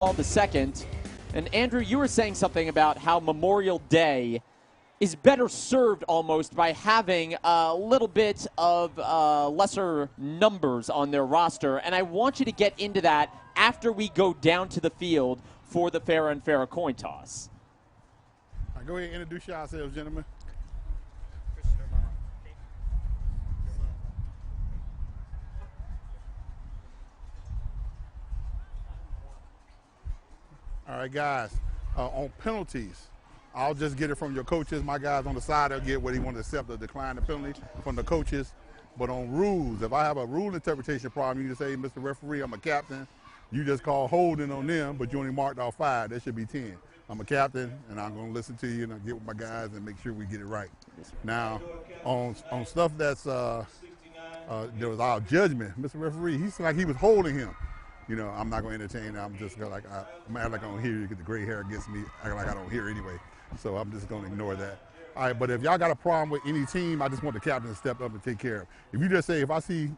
Paul II. And Andrew, you were saying something about how Memorial Day is better served almost by having a little bit of lesser numbers on their roster. And I want you to get into that after we go down to the field for the fair and fair coin toss. All right, go ahead and introduce yourselves, gentlemen. All right, guys, on penalties, I'll just get it from your coaches. My guys on the side will get what he wants to accept or decline the penalty from the coaches. But on rules, if I have a rule interpretation problem, you just say, Mr. Referee, I'm a captain. You just call holding on them, but you only marked off 5. That should be 10. I'm a captain, and I'm going to listen to you, and I'll get with my guys and make sure we get it right. Now, on stuff that's there was our judgment, Mr. Referee, he seemed like he was holding him. You know, I'm not going to entertain that. I'm just going to I'm act like I don't hear you because the gray hair gets me, act like I don't hear anyway. So I'm just going to ignore that. All right, but if y'all got a problem with any team, I just want the captain to step up and take care of it. If you just say, if I see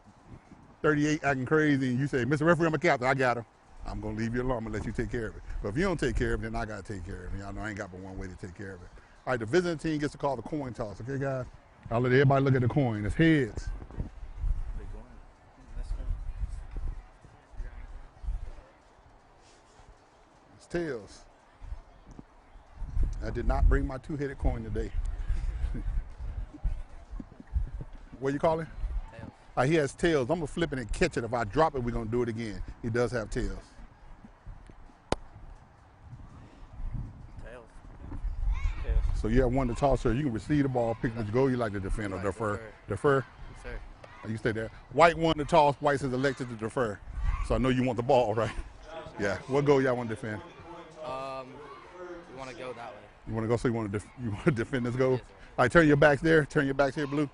38 acting crazy and you say, Mr. Referee, I'm a captain, I got him, I'm going to leave you alone. I'm going to let you take care of it. But if you don't take care of it, then I got to take care of it. Y'all know I ain't got but one way to take care of it. All right, the visiting team gets to call the coin toss. Okay, guys? I'll let everybody look at the coin. It's heads. Tails. I did not bring my 2-headed coin today. What you calling? Tails. He has tails. I'm going to flip it and catch it. If I drop it, we're going to do it again. He does have tails. Tails. So you have one to toss, sir. You can receive the ball, pick the goal you like to defend or defer. Defer? Yes, sir. You stay there. White won the toss. White is elected to defer. So I know you want the ball, right? Yeah. What goal y'all want to defend? We want to go that way. You want to go, so you want to defend this goal? Yes, all right, turn your backs there. Turn your backs here, Blue.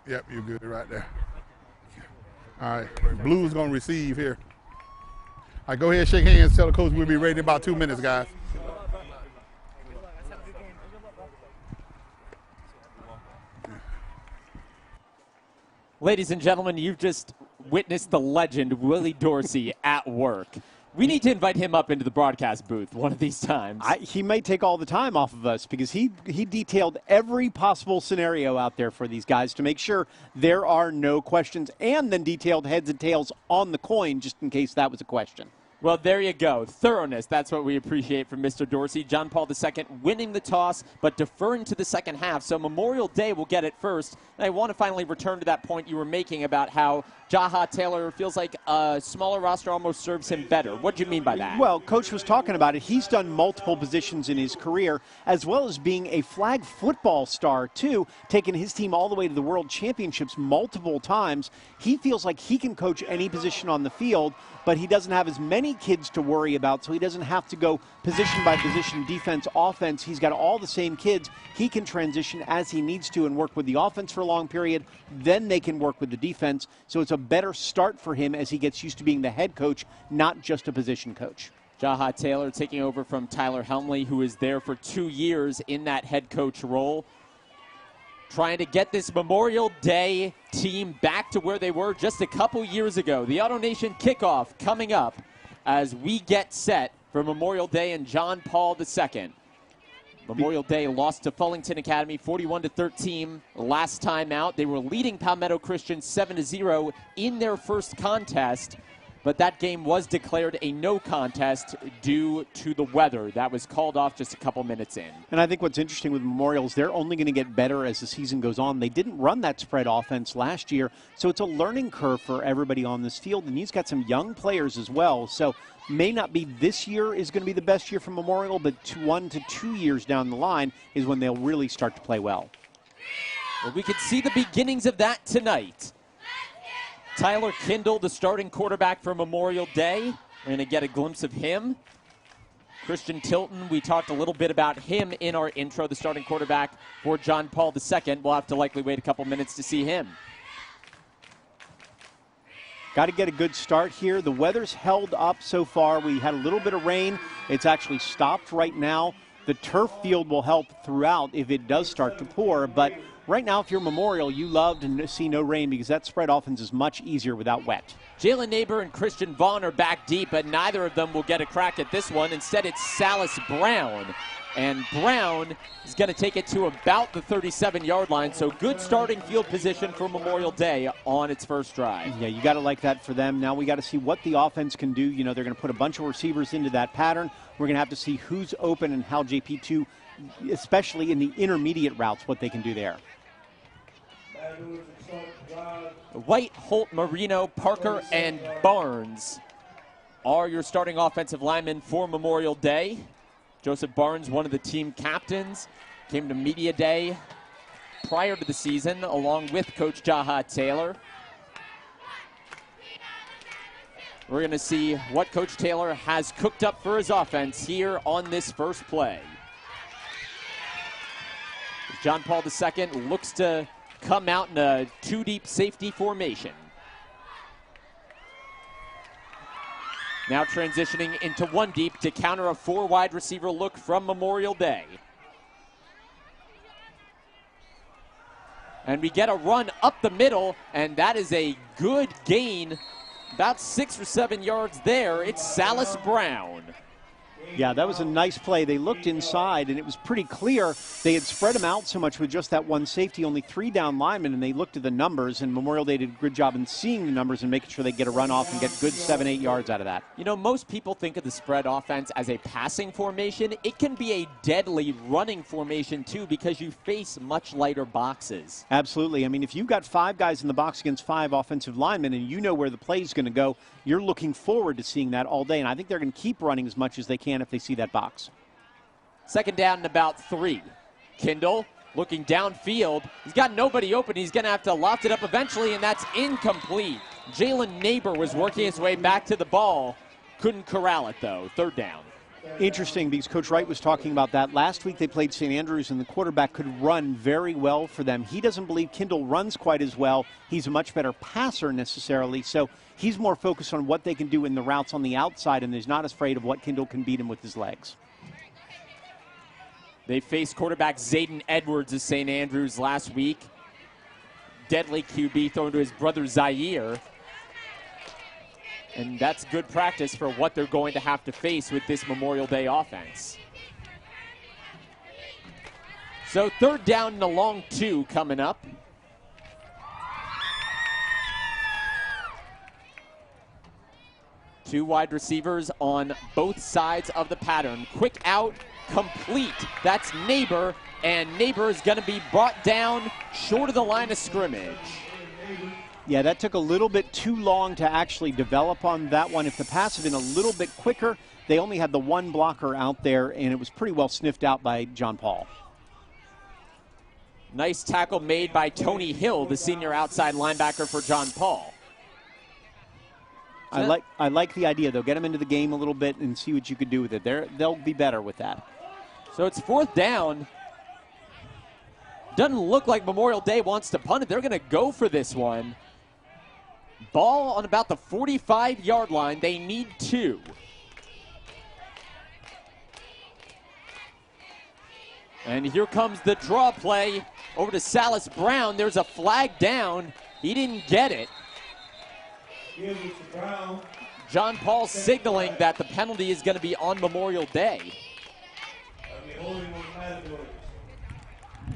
Yep, you're good right there. All right, Blue's going to receive here. All right, go ahead, shake hands. Tell the coach we'll be ready in about 2 minutes, guys. Ladies and gentlemen, you've just witnessed the legend, Willie Dorsey, at work. We need to invite him up into the broadcast booth one of these times. He may take all the time off of us because he detailed every possible scenario out there for these guys to make sure there are no questions, and then detailed heads and tails on the coin just in case that was a question. Well, there you go. Thoroughness. That's what we appreciate from Mr. Dorsey. John Paul II winning the toss, but deferring to the second half. So Memorial Day will get it first. And I want to finally return to that point you were making about how Jaha Taylor feels like a smaller roster almost serves him better. What do you mean by that? Well, Coach was talking about it. He's done multiple positions in his career, as well as being a flag football star, too, taking his team all the way to the World Championships multiple times. He feels like he can coach any position on the field, but he doesn't have as many kids to worry about, so he doesn't have to go position by position, defense, offense. He's got all the same kids. He can transition as he needs to and work with the offense for a long period. Then they can work with the defense. So it's a better start for him as he gets used to being the head coach, not just a position coach. Jaha Taylor taking over from Tyler Helmley, who is there for 2 years in that head coach role. Trying to get this Memorial Day team back to where they were just a couple years ago. The Auto Nation kickoff coming up as we get set for Memorial Day and John Paul II. Memorial Day lost to Fullington Academy 41-13 last time out. They were leading Palmetto Christian 7-0 in their first contest, but that game was declared a no contest due to the weather. That was called off just a couple minutes in. And I think what's interesting with Memorial is they're only going to get better as the season goes on. They didn't run that spread offense last year, so it's a learning curve for everybody on this field, and he's got some young players as well. So may not be this year is going to be the best year for Memorial, but 1 to 2 years down the line is when they'll really start to play well. Well, we could see the beginnings of that tonight. Tyler Kindle, the starting quarterback for Memorial Day. We're going to get a glimpse of him. Christian Tilton, we talked a little bit about him in our intro, the starting quarterback for John Paul II. We'll have to likely wait a couple minutes to see him. Got to get a good start here. The weather's held up so far. We had a little bit of rain. It's actually stopped right now. The turf field will help throughout if it does start to pour, but right now, if you're Memorial, you love to see no rain because that spread offense is much easier without wet. Jalen Neighbor and Christian Vaughn are back deep, but neither of them will get a crack at this one. Instead, it's Salas Brown. And Brown is going to take it to about the 37-yard line. So good starting field position for Memorial Day on its first drive. Yeah, you got to like that for them. Now we got to see what the offense can do. You know, they're going to put a bunch of receivers into that pattern. We're going to have to see who's open and how JP2, especially in the intermediate routes, what they can do there. White, Holt, Marino, Parker, and Barnes are your starting offensive linemen for Memorial Day. Joseph Barnes, one of the team captains, came to media day prior to the season along with Coach Jaha Taylor. We're going to see what Coach Taylor has cooked up for his offense here on this first play. John Paul II looks to come out in a two-deep safety formation. Now transitioning into one deep to counter a four wide receiver look from Memorial Day. And we get a run up the middle, and that is a good gain, about 6 or 7 yards there. It's Salas Brown. Yeah, that was a nice play. They looked inside, and it was pretty clear they had spread them out so much with just that one safety, only 3 down linemen, and they looked at the numbers, and Memorial Day did a good job in seeing the numbers and making sure they get a run off and get good 7-8 yards out of that. You know, most people think of the spread offense as a passing formation. It can be a deadly running formation, too, because you face much lighter boxes. Absolutely. I mean, if you've got 5 guys in the box against 5 offensive linemen and you know where the play is going to go, you're looking forward to seeing that all day, and I think they're going to keep running as much as they can if they see that box. Second down and about 3. Kindle looking downfield. He's got nobody open. He's going to have to loft it up eventually, and that's incomplete. Jalen Neighbor was working his way back to the ball. Couldn't corral it, though. Third down. Interesting, because Coach Wright was talking about that. Last week they played St. Andrews, and the quarterback could run very well for them. He doesn't believe Kindle runs quite as well. He's a much better passer necessarily, so he's more focused on what they can do in the routes on the outside, and he's not afraid of what Kindle can beat him with his legs. They faced quarterback Zayden Edwards of St. Andrews last week. Deadly QB thrown to his brother Zaire. And that's good practice for what they're going to have to face with this Memorial Day offense. So third down and a long 2 coming up. Two wide receivers on both sides of the pattern. Quick out, complete. That's Neighbor, and Neighbor is going to be brought down short of the line of scrimmage. Yeah, that took a little bit too long to actually develop on that one. If the pass had been a little bit quicker, they only had the one blocker out there, and it was pretty well sniffed out by John Paul. Nice tackle made by Tony Hill, the senior outside linebacker for John Paul. I like the idea, though. Get them into the game a little bit and see what you could do with it. They'll be better with that. So it's fourth down. Doesn't look like Memorial Day wants to punt it. They're going to go for this one. Ball on about the 45-yard line. They need 2. And here comes the draw play over to Salas Brown. There's a flag down. He didn't get it. John Paul signaling that the penalty is going to be on Memorial Day.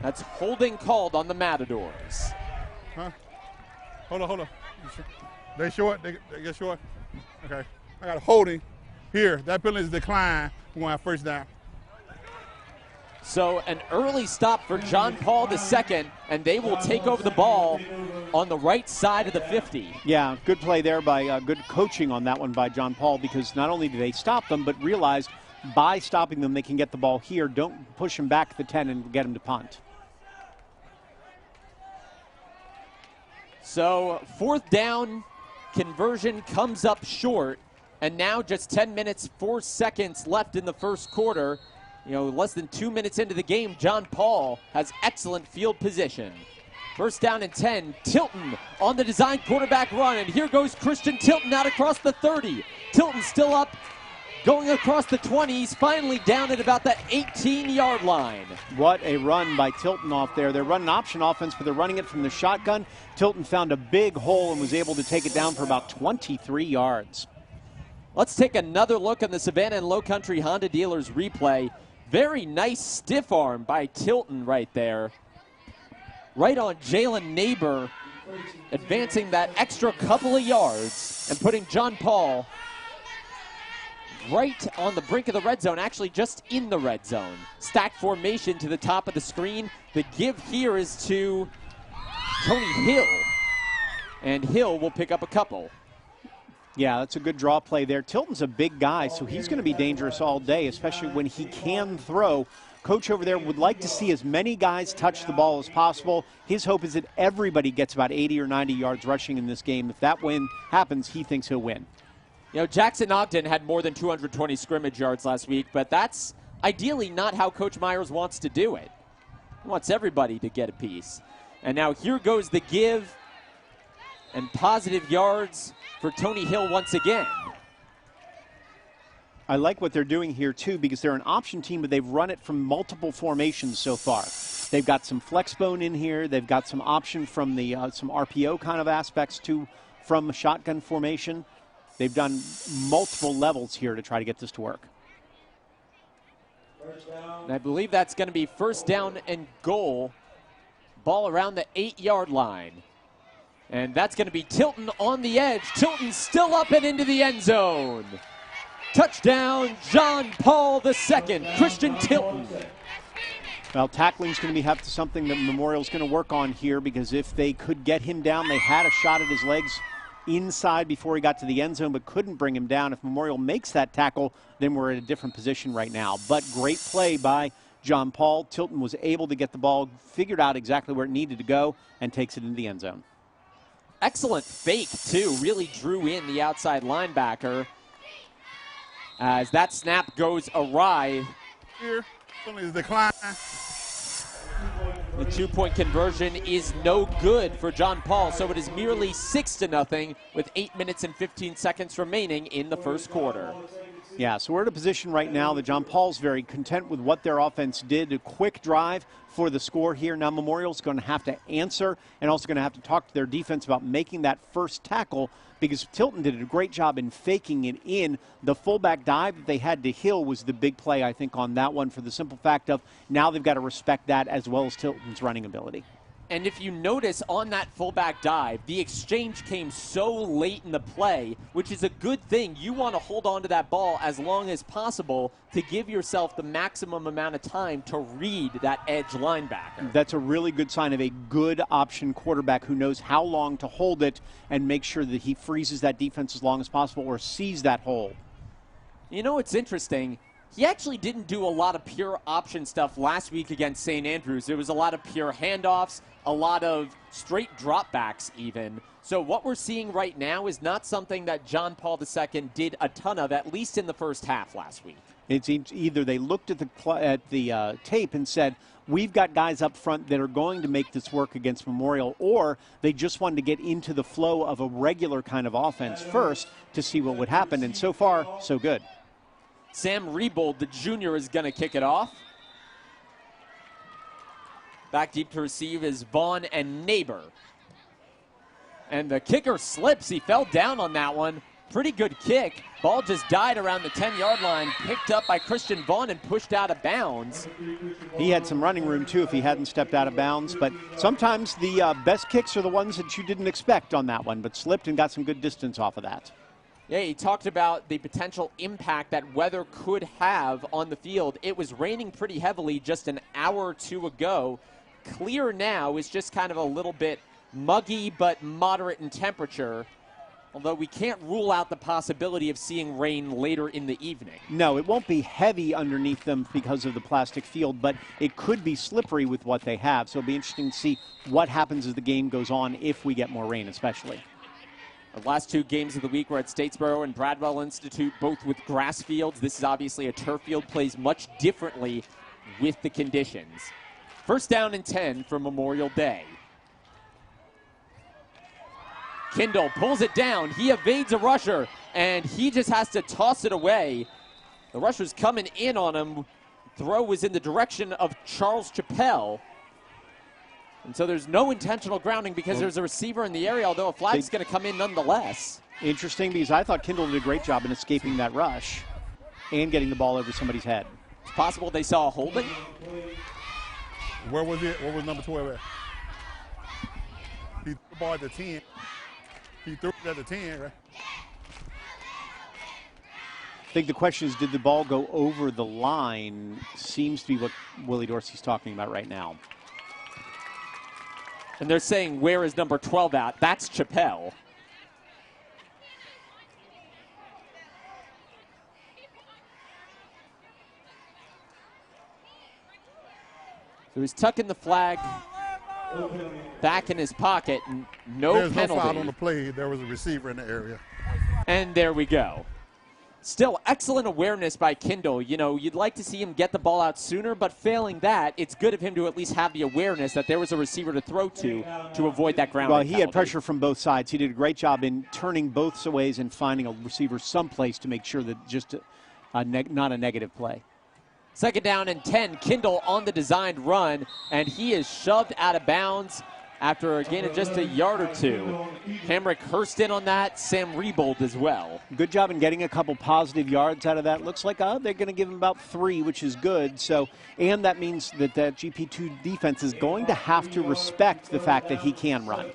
That's holding called on the Matadors. Huh? Hold on. They short? They get short? Okay. I got a holding here. That penalty is declined. We're going to have first down. So an early stop for John Paul II, and they will take over the ball on the right side of the 50. Yeah, good play there by good coaching on that one by John Paul, because not only did they stop them, but realized by stopping them they can get the ball here. Don't push them back to the 10 and get them to punt. So fourth down conversion comes up short, and now just 10 minutes, 4 seconds left in the first quarter. You know, less than 2 minutes into the game, John Paul has excellent field position. First down and 10, Tilton on the design quarterback run, and here goes Christian Tilton out across the 30. Tilton still up going across the 20s, finally down at about the 18-yard line. What a run by Tilton off there. They're running option offense, but they're running it from the shotgun. Tilton found a big hole and was able to take it down for about 23 yards. Let's take another look on the Savannah and Low Country Honda Dealers replay. Very nice stiff arm by Tilton right there. Right on Jalen Neighbor, advancing that extra couple of yards and putting John Paul right on the brink of the red zone, actually just in the red zone. Stack formation to the top of the screen. The give here is to Tony Hill, and Hill will pick up a couple. Yeah, that's a good draw play there. Tilton's a big guy, so he's going to be dangerous all day, especially when he can throw. Coach over there would like to see as many guys touch the ball as possible. His hope is that everybody gets about 80 or 90 yards rushing in this game. If that win happens, he thinks he'll win. You know, Jackson Ogden had more than 220 scrimmage yards last week, but that's ideally not how Coach Myers wants to do it. He wants everybody to get a piece. And now here goes the give and positive yards for Tony Hill once again. I like what they're doing here, too, because they're an option team, but they've run it from multiple formations so far. They've got some flex bone in here. They've got some option from the some RPO kind of aspects, too, from shotgun formation. They've done multiple levels here to try to get this to work. And I believe that's going to be first down and goal. Ball around the 8-yard line. And that's going to be Tilton on the edge. Tilton still up and into the end zone. Touchdown, John Paul II, Christian Tilton. Well, tackling's going to have to something that Memorial's going to work on here, because if they could get him down, they had a shot at his legs inside before he got to the end zone, but couldn't bring him down. If Memorial makes that tackle, then we're in a different position right now. But great play by John Paul. Tilton was able to get the ball, figured out exactly where it needed to go, and takes it into the end zone. Excellent fake, too. Really drew in the outside linebacker. As that snap goes awry. Here, penalties decline. The two-point conversion is no good for John Paul, so it is merely 6-0 with 8 minutes and 15 seconds remaining in the first quarter. Yeah, so we're in a position right now that John Paul's very content with what their offense did. A quick drive for the score here. Now Memorial's going to have to answer and also going to have to talk to their defense about making that first tackle, because Tilton did a great job in faking it in. The fullback dive that they had to Hill was the big play, I think, on that one, for the simple fact of now they've got to respect that as well as Tilton's running ability. And if you notice on that fullback dive, the exchange came so late in the play, which is a good thing. You want to hold on to that ball as long as possible to give yourself the maximum amount of time to read that edge linebacker. That's a really good sign of a good option quarterback who knows how long to hold it and make sure that he freezes that defense as long as possible or sees that hole. You know what's interesting? He actually didn't do a lot of pure option stuff last week against St. Andrews. There was a lot of pure handoffs, a lot of straight dropbacks even. So what we're seeing right now is not something that John Paul II did a ton of, at least in the first half last week. It's either they looked at the tape and said, we've got guys up front that are going to make this work against Memorial, or they just wanted to get into the flow of a regular kind of offense first to see what would happen. And so far, so good. Sam Rebold, the junior, is going to kick it off. Back deep to receive is Vaughn and Neighbor. And the kicker slips. He fell down on that one. Pretty good kick. Ball just died around the 10-yard line, picked up by Christian Vaughn and pushed out of bounds. He had some running room, too, if he hadn't stepped out of bounds. But sometimes the best kicks are the ones that you didn't expect on that one, but slipped and got some good distance off of that. Yeah, he talked about the potential impact that weather could have on the field. It was raining pretty heavily just an hour or two ago. Clear now is just kind of a little bit muggy but moderate in temperature, although we can't rule out the possibility of seeing rain later in the evening. No, it won't be heavy underneath them because of the plastic field, but it could be slippery with what they have. So it'll be interesting to see what happens as the game goes on if we get more rain especially. Our last two games of the week were at Statesboro and Bradwell Institute, both with grass fields. This is obviously a turf field, plays much differently with the conditions. First down and 10 for Memorial Day. Kindle pulls it down. He evades a rusher, and he just has to toss it away. The rush was coming in on him. Throw was in the direction of Charles Chappell. And so there's no intentional grounding because there's a receiver in the area, although a flag's going to come in nonetheless. Interesting, because I thought Kindle did a great job in escaping that rush and getting the ball over somebody's head. It's possible they saw a holding. Where was it? Where was number 12 at? He threw the ball at the 10. He threw it at the 10, right? I think the question is, did the ball go over the line? Seems to be what Willie Dorsey's talking about right now. And they're saying, where is number 12 at? That's Chappell. So he's tucking the flag back in his pocket. No There's penalty. no foul on the play. There was a receiver in the area. And there we go. Still, excellent awareness by Kindle. You know, you'd like to see him get the ball out sooner, but failing that, it's good of him to at least have the awareness that there was a receiver to throw to avoid that grounding Well, he penalty. had pressure from both sides. He did a great job in turning both ways and finding a receiver someplace to make sure that just not a negative play. 2nd down and 10. Kindle on the designed run, and he is shoved out of bounds after a gain of just a yard or two. Hamrick Hurst in on that. Sam Rebold as well. Good job in getting a couple positive yards out of that. Looks like they're going to give him about 3, which is good. So, and that means that that GP2 defense is going to have to respect the fact that he can run.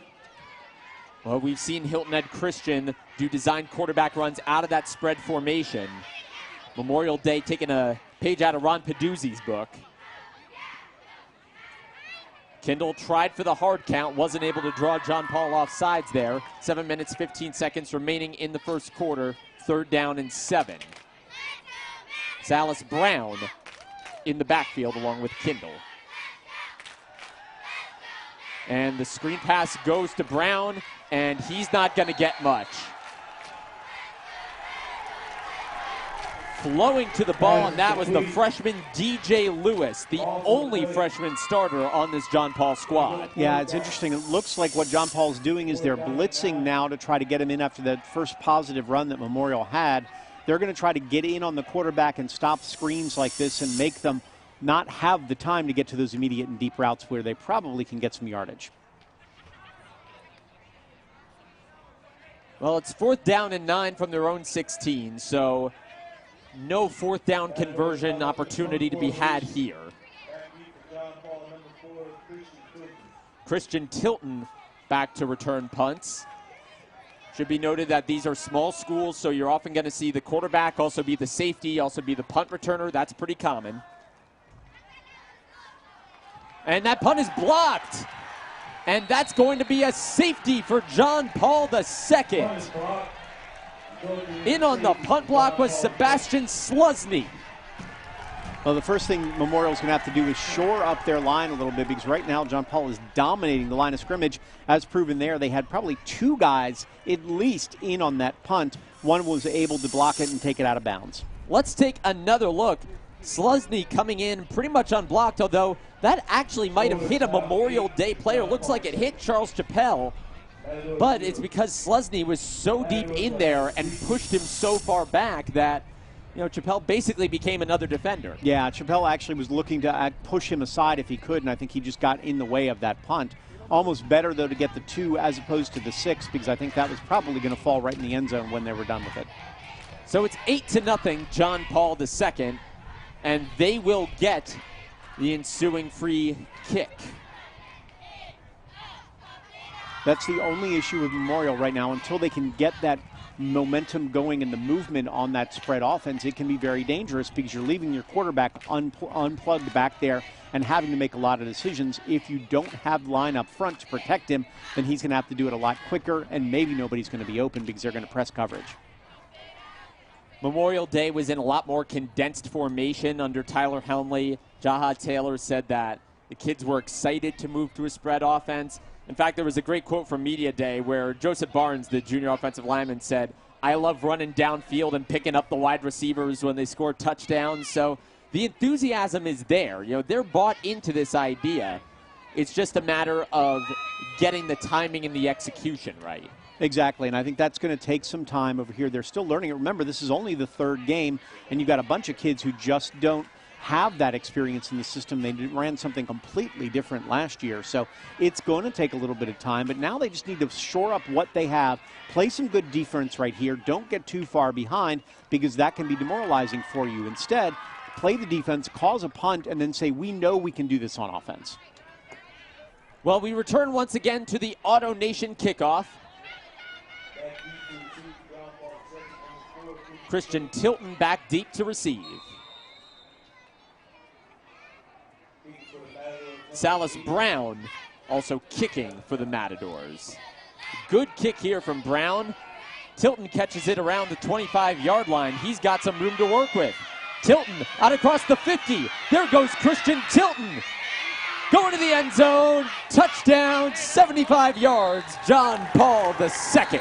Well, we've seen Hilton Ed Christian do designed quarterback runs out of that spread formation. Memorial Day taking a page out of Ron Peduzzi's book. Kindle tried for the hard count, wasn't able to draw John Paul off sides there. 7 minutes, 15 seconds remaining in the first quarter. 3rd down and 7. Salas Brown in the backfield along with Kindle. And the screen pass goes to Brown, and he's not going to get much. Flowing to the ball, and that was the freshman DJ Lewis, the only freshman starter on this John Paul squad. Yeah, it's interesting. It looks like what John Paul's doing is they're blitzing now to try to get him in after that first positive run that Memorial had. They're going to try to get in on the quarterback and stop screens like this and make them not have the time to get to those immediate and deep routes where they probably can get some yardage. Well, it's 4th down and 9 from their own 16, so no 4th down conversion opportunity to be had here. Christian Tilton back to return punts. Should be noted that these are small schools, so you're often going to see the quarterback also be the safety, also be the punt returner. That's pretty common. And that punt is blocked. And that's going to be a safety for John Paul II. In on the punt block was Sebastian Slusny. Well, the first thing Memorial's going to have to do is shore up their line a little bit, because right now John Paul is dominating the line of scrimmage. As proven there, they had probably 2 guys at least in on that punt. One was able to block it and take it out of bounds. Let's take another look. Slusny coming in pretty much unblocked, although that actually might have hit a Memorial Day player. Looks like it hit Charles Chappell. But it's because Slusny was so deep in there and pushed him so far back that, you know, Chappell basically became another defender. Yeah, Chappell actually was looking to push him aside if he could, and I think he just got in the way of that punt. Almost better, though, to get the 2 as opposed to the 6, because I think that was probably going to fall right in the end zone when they were done with it. So it's 8-0, John Paul II, and they will get the ensuing free kick. That's the only issue with Memorial right now. Until they can get that momentum going and the movement on that spread offense, it can be very dangerous, because you're leaving your quarterback unplugged back there and having to make a lot of decisions. If you don't have the line up front to protect him, then he's going to have to do it a lot quicker, and maybe nobody's going to be open because they're going to press coverage. Memorial Day was in a lot more condensed formation under Tyler Helmley. Jaha Taylor said that the kids were excited to move to a spread offense. In fact, there was a great quote from Media Day where Joseph Barnes, the junior offensive lineman, said, "I love running downfield and picking up the wide receivers when they score touchdowns." So the enthusiasm is there. You know, they're bought into this idea. It's just a matter of getting the timing and the execution right. Exactly, and I think that's going to take some time over here. They're still learning it. Remember, this is only the third game, and you've got a bunch of kids who just don't have that experience in the system. They ran something completely different last year, so it's going to take a little bit of time, but now they just need to shore up what they have, play some good defense right here, don't get too far behind, because that can be demoralizing for you. Instead, play the defense, cause a punt, and then say, we know we can do this on offense. Well, we return once again to the Auto Nation kickoff. Christian Tilton back deep to receive. Salas Brown also kicking for the Matadors. Good kick here from Brown. Tilton catches it around the 25-yard line. He's got some room to work with. Tilton out across the 50. There goes Christian Tilton. Going to the end zone. Touchdown, 75 yards. John Paul II.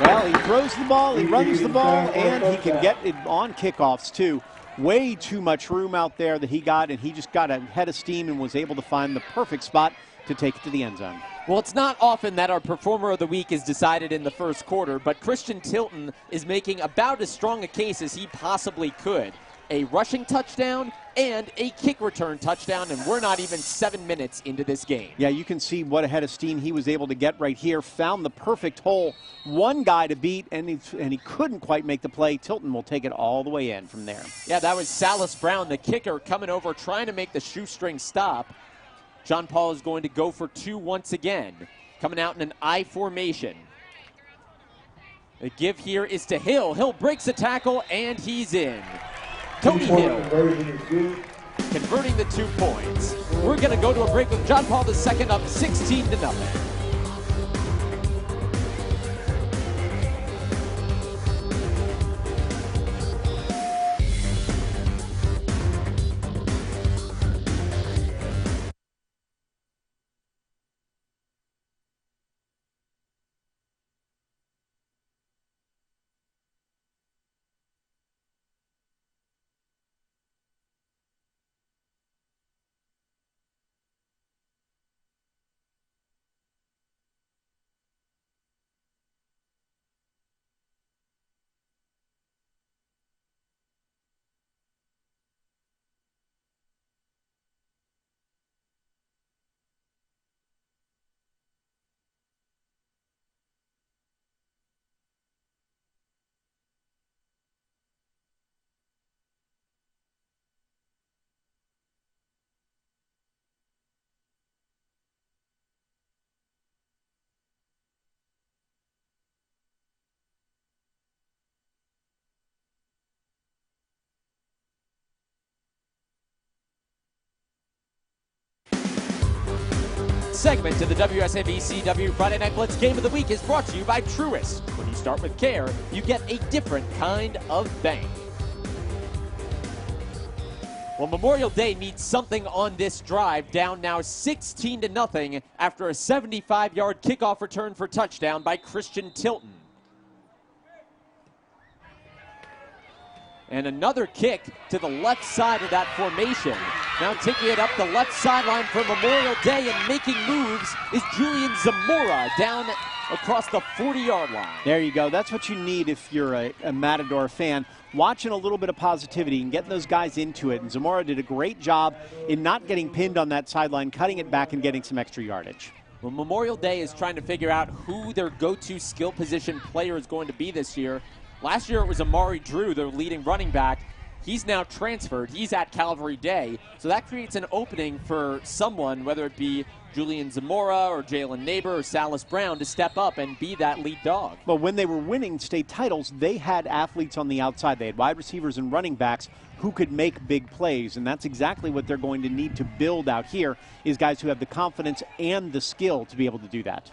Well, he throws the ball, he runs the ball, and he can get it on kickoffs, too. Way too much room out there that he got, and he just got a head of steam and was able to find the perfect spot to take it to the end zone. Well, it's not often that our Performer of the Week is decided in the first quarter, but Christian Tilton is making about as strong a case as he possibly could. A rushing touchdown and a kick return touchdown, and we're not even 7 minutes into this game. Yeah, you can see what a head of steam he was able to get right here. Found the perfect hole. One guy to beat, and he couldn't quite make the play. Tilton will take it all the way in from there. Yeah, that was Salas Brown, the kicker, coming over, trying to make the shoestring stop. John Paul is going to go for two once again, coming out in an I formation. The give here is to Hill. Hill breaks a tackle, and he's in. Tony Hill converting the 2 points. We're going to go to a break with John Paul II up 16-0. Segment of the WSNBCW Friday Night Blitz Game of the Week is brought to you by Truist. When you start with care, you get a different kind of bank. Well, Memorial Day needs something on this drive, down now 16-0 after a 75-yard kickoff return for touchdown by Christian Tilton. And another kick to the left side of that formation. Now taking it up the left sideline for Memorial Day and making moves is Julian Zamora down across the 40-yard line. There you go. That's what you need if you're a Matador fan. Watching a little bit of positivity and getting those guys into it. And Zamora did a great job in not getting pinned on that sideline, cutting it back and getting some extra yardage. Well, Memorial Day is trying to figure out who their go-to skill position player is going to be this year. Last year it was Amari Drew, their leading running back. He's now transferred. He's at Calvary Day. So that creates an opening for someone, whether it be Julian Zamora or Jalen Neighbor or Salas Brown, to step up and be that lead dog. But when they were winning state titles, they had athletes on the outside. They had wide receivers and running backs who could make big plays, and that's exactly what they're going to need to build out here, is guys who have the confidence and the skill to be able to do that.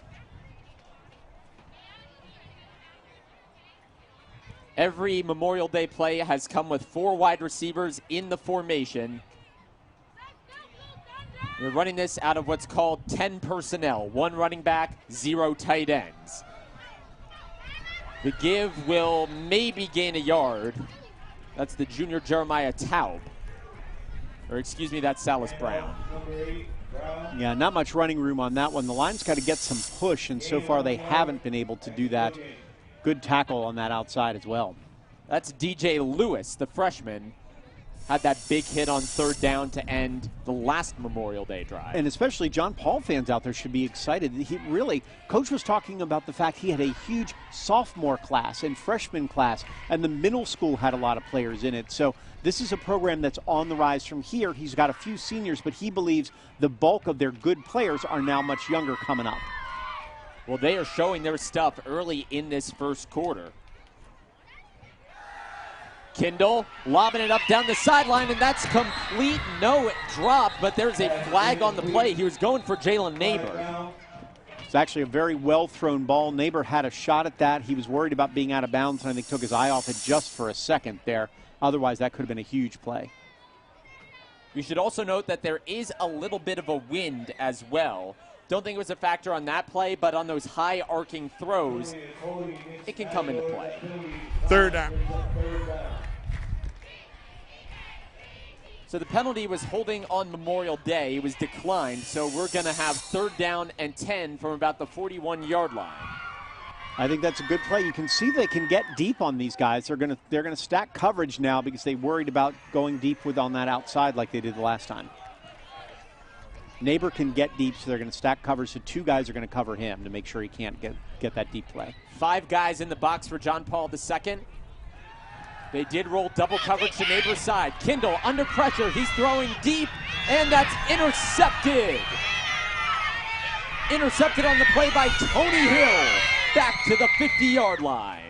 Every Memorial Day play has come with 4 wide receivers in the formation. They're running this out of what's called 10 personnel. 1 running back, 0 tight ends. The give will maybe gain a yard. That's the junior Jeremiah Taub. Or excuse me, that's Salas Brown. Yeah, not much running room on that one. The line's got to get some push, and so far they haven't been able to do that. Good tackle on that outside as well. That's DJ Lewis, the freshman. Had that big hit on third down to end the last Memorial Day drive. And especially John Paul fans out there should be excited. Coach was talking about the fact he had a huge sophomore class and freshman class, and the middle school had a lot of players in it. So this is a program that's on the rise from here. He's got a few seniors, but he believes the bulk of their good players are now much younger coming up. Well, they are showing their stuff early in this first quarter. Kindle lobbing it up down the sideline, and that's complete. No, it dropped, but there's a flag on the play. He was going for Jalen Neighbor. It's actually a very well-thrown ball. Neighbor had a shot at that. He was worried about being out of bounds, and I think took his eye off it just for a second there. Otherwise, that could have been a huge play. We should also note that there is a little bit of a wind as well. Don't think it was a factor on that play, but on those high arcing throws, it can come into play. Third down. So the penalty was holding on Memorial Day. It was declined, so we're going to have third down and 10 from about the 41-yard line. I think that's a good play. You can see they can get deep on these guys. They're going to stack coverage now because they worried about going deep on that outside like they did the last time. Neighbor can get deep, so they're going to stack coverage, so two guys are going to cover him to make sure he can't get that deep play. 5 guys in the box for John Paul II. They did roll double coverage to Neighbor's side. Kindle under pressure. He's throwing deep, and that's intercepted. Intercepted on the play by Tony Hill. Back to the 50-yard line.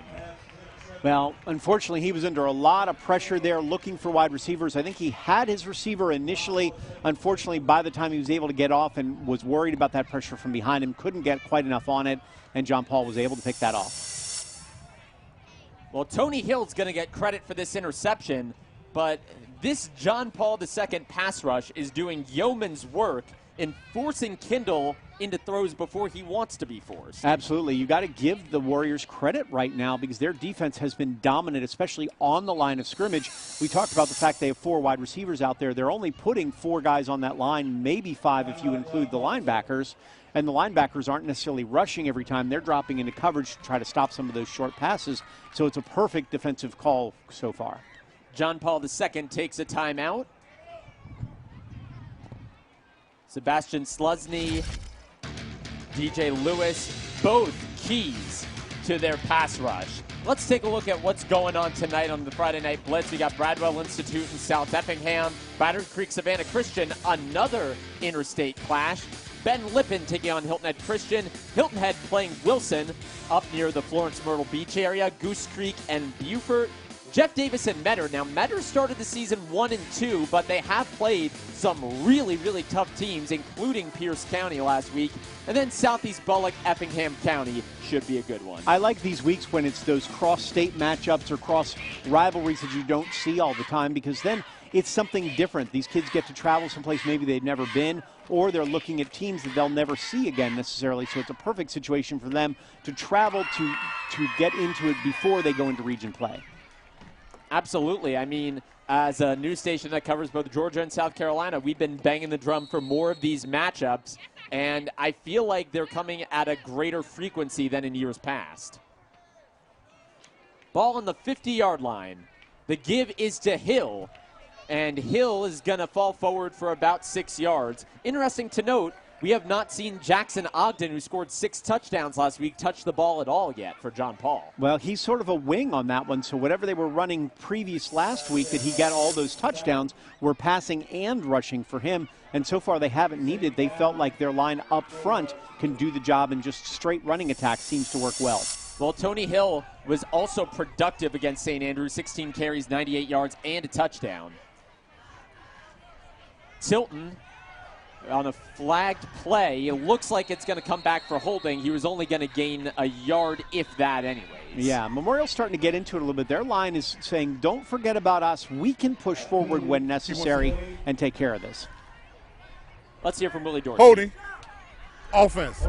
Well, unfortunately, he was under a lot of pressure there looking for wide receivers. I think he had his receiver initially. Unfortunately, by the time he was able to get off and was worried about that pressure from behind him, couldn't get quite enough on it, and John Paul was able to pick that off. Well, Tony Hill's going to get credit for this interception, but this John Paul II pass rush is doing yeoman's work in forcing Kindle into throws before he wants to be forced. Absolutely. You got to give the Warriors credit right now because their defense has been dominant, especially on the line of scrimmage. We talked about the fact they have 4 wide receivers out there. They're only putting 4 guys on that line, maybe 5 if you include the linebackers. And the linebackers aren't necessarily rushing every time. They're dropping into coverage to try to stop some of those short passes. So it's a perfect defensive call so far. John Paul II takes a timeout. Sebastian Slusny, DJ Lewis, both keys to their pass rush. Let's take a look at what's going on tonight on the Friday Night Blitz. We got Bradwell Institute in South Effingham, Battery Creek Savannah Christian, another interstate clash. Ben Lippen taking on Hilton Head Christian. Hilton Head playing Wilson up near the Florence Myrtle Beach area. Goose Creek and Beaufort. Jeff Davis and Metter. Now, Metter started the season 1-2, but they have played some really, really tough teams, including Pierce County last week. And then Southeast Bullock, Effingham County should be a good one. I like these weeks when it's those cross-state matchups or cross-rivalries that you don't see all the time because then it's something different. These kids get to travel someplace maybe they've never been, or they're looking at teams that they'll never see again necessarily. So it's a perfect situation for them to travel to get into it before they go into region play. Absolutely. I mean, as a news station that covers both Georgia and South Carolina, we've been banging the drum for more of these matchups, and I feel like they're coming at a greater frequency than in years past. Ball on the 50-yard line. The give is to Hill, and Hill is going to fall forward for about 6 yards. Interesting to note, we have not seen Jackson Ogden, who scored 6 touchdowns last week, touch the ball at all yet for John Paul. Well, he's sort of a wing on that one, so whatever they were running previous last week that he got all those touchdowns were passing and rushing for him, and so far they haven't needed. They felt like their line up front can do the job, and just straight running attack seems to work well. Well, Tony Hill was also productive against St. Andrews, 16 carries, 98 yards, and a touchdown. Tilton on a flagged play. It looks like it's going to come back for holding. He was only going to gain a yard, if that, anyways. Yeah, Memorial's starting to get into it a little bit. Their line is saying, don't forget about us. We can push forward when necessary and take care of this. Let's hear from Willie Dorsey. Holding. Offense.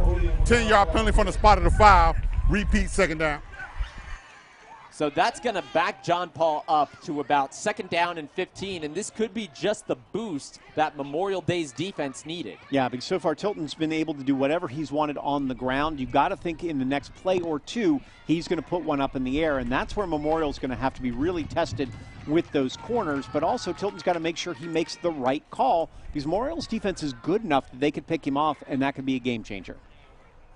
10-yard penalty from the spot of the 5. Repeat second down. So that's going to back John Paul up to about 2nd down and 15, and this could be just the boost that Memorial Day's defense needed. Yeah, because so far Tilton's been able to do whatever he's wanted on the ground. You've got to think in the next play or two, he's going to put one up in the air, and that's where Memorial's going to have to be really tested with those corners. But also Tilton's got to make sure he makes the right call, because Memorial's defense is good enough that they could pick him off, and that could be a game changer.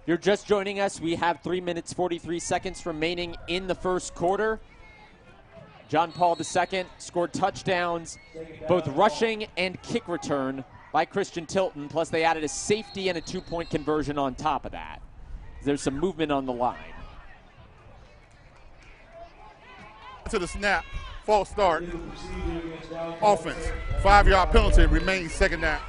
You're just joining us. We have 3 minutes, 43 seconds remaining in the first quarter. John Paul II scored touchdowns, both rushing and kick return by Christian Tilton, plus they added a safety and a 2-point conversion on top of that. There's some movement on the line. To the snap, false start, offense, 5-yard penalty, remains 2nd down.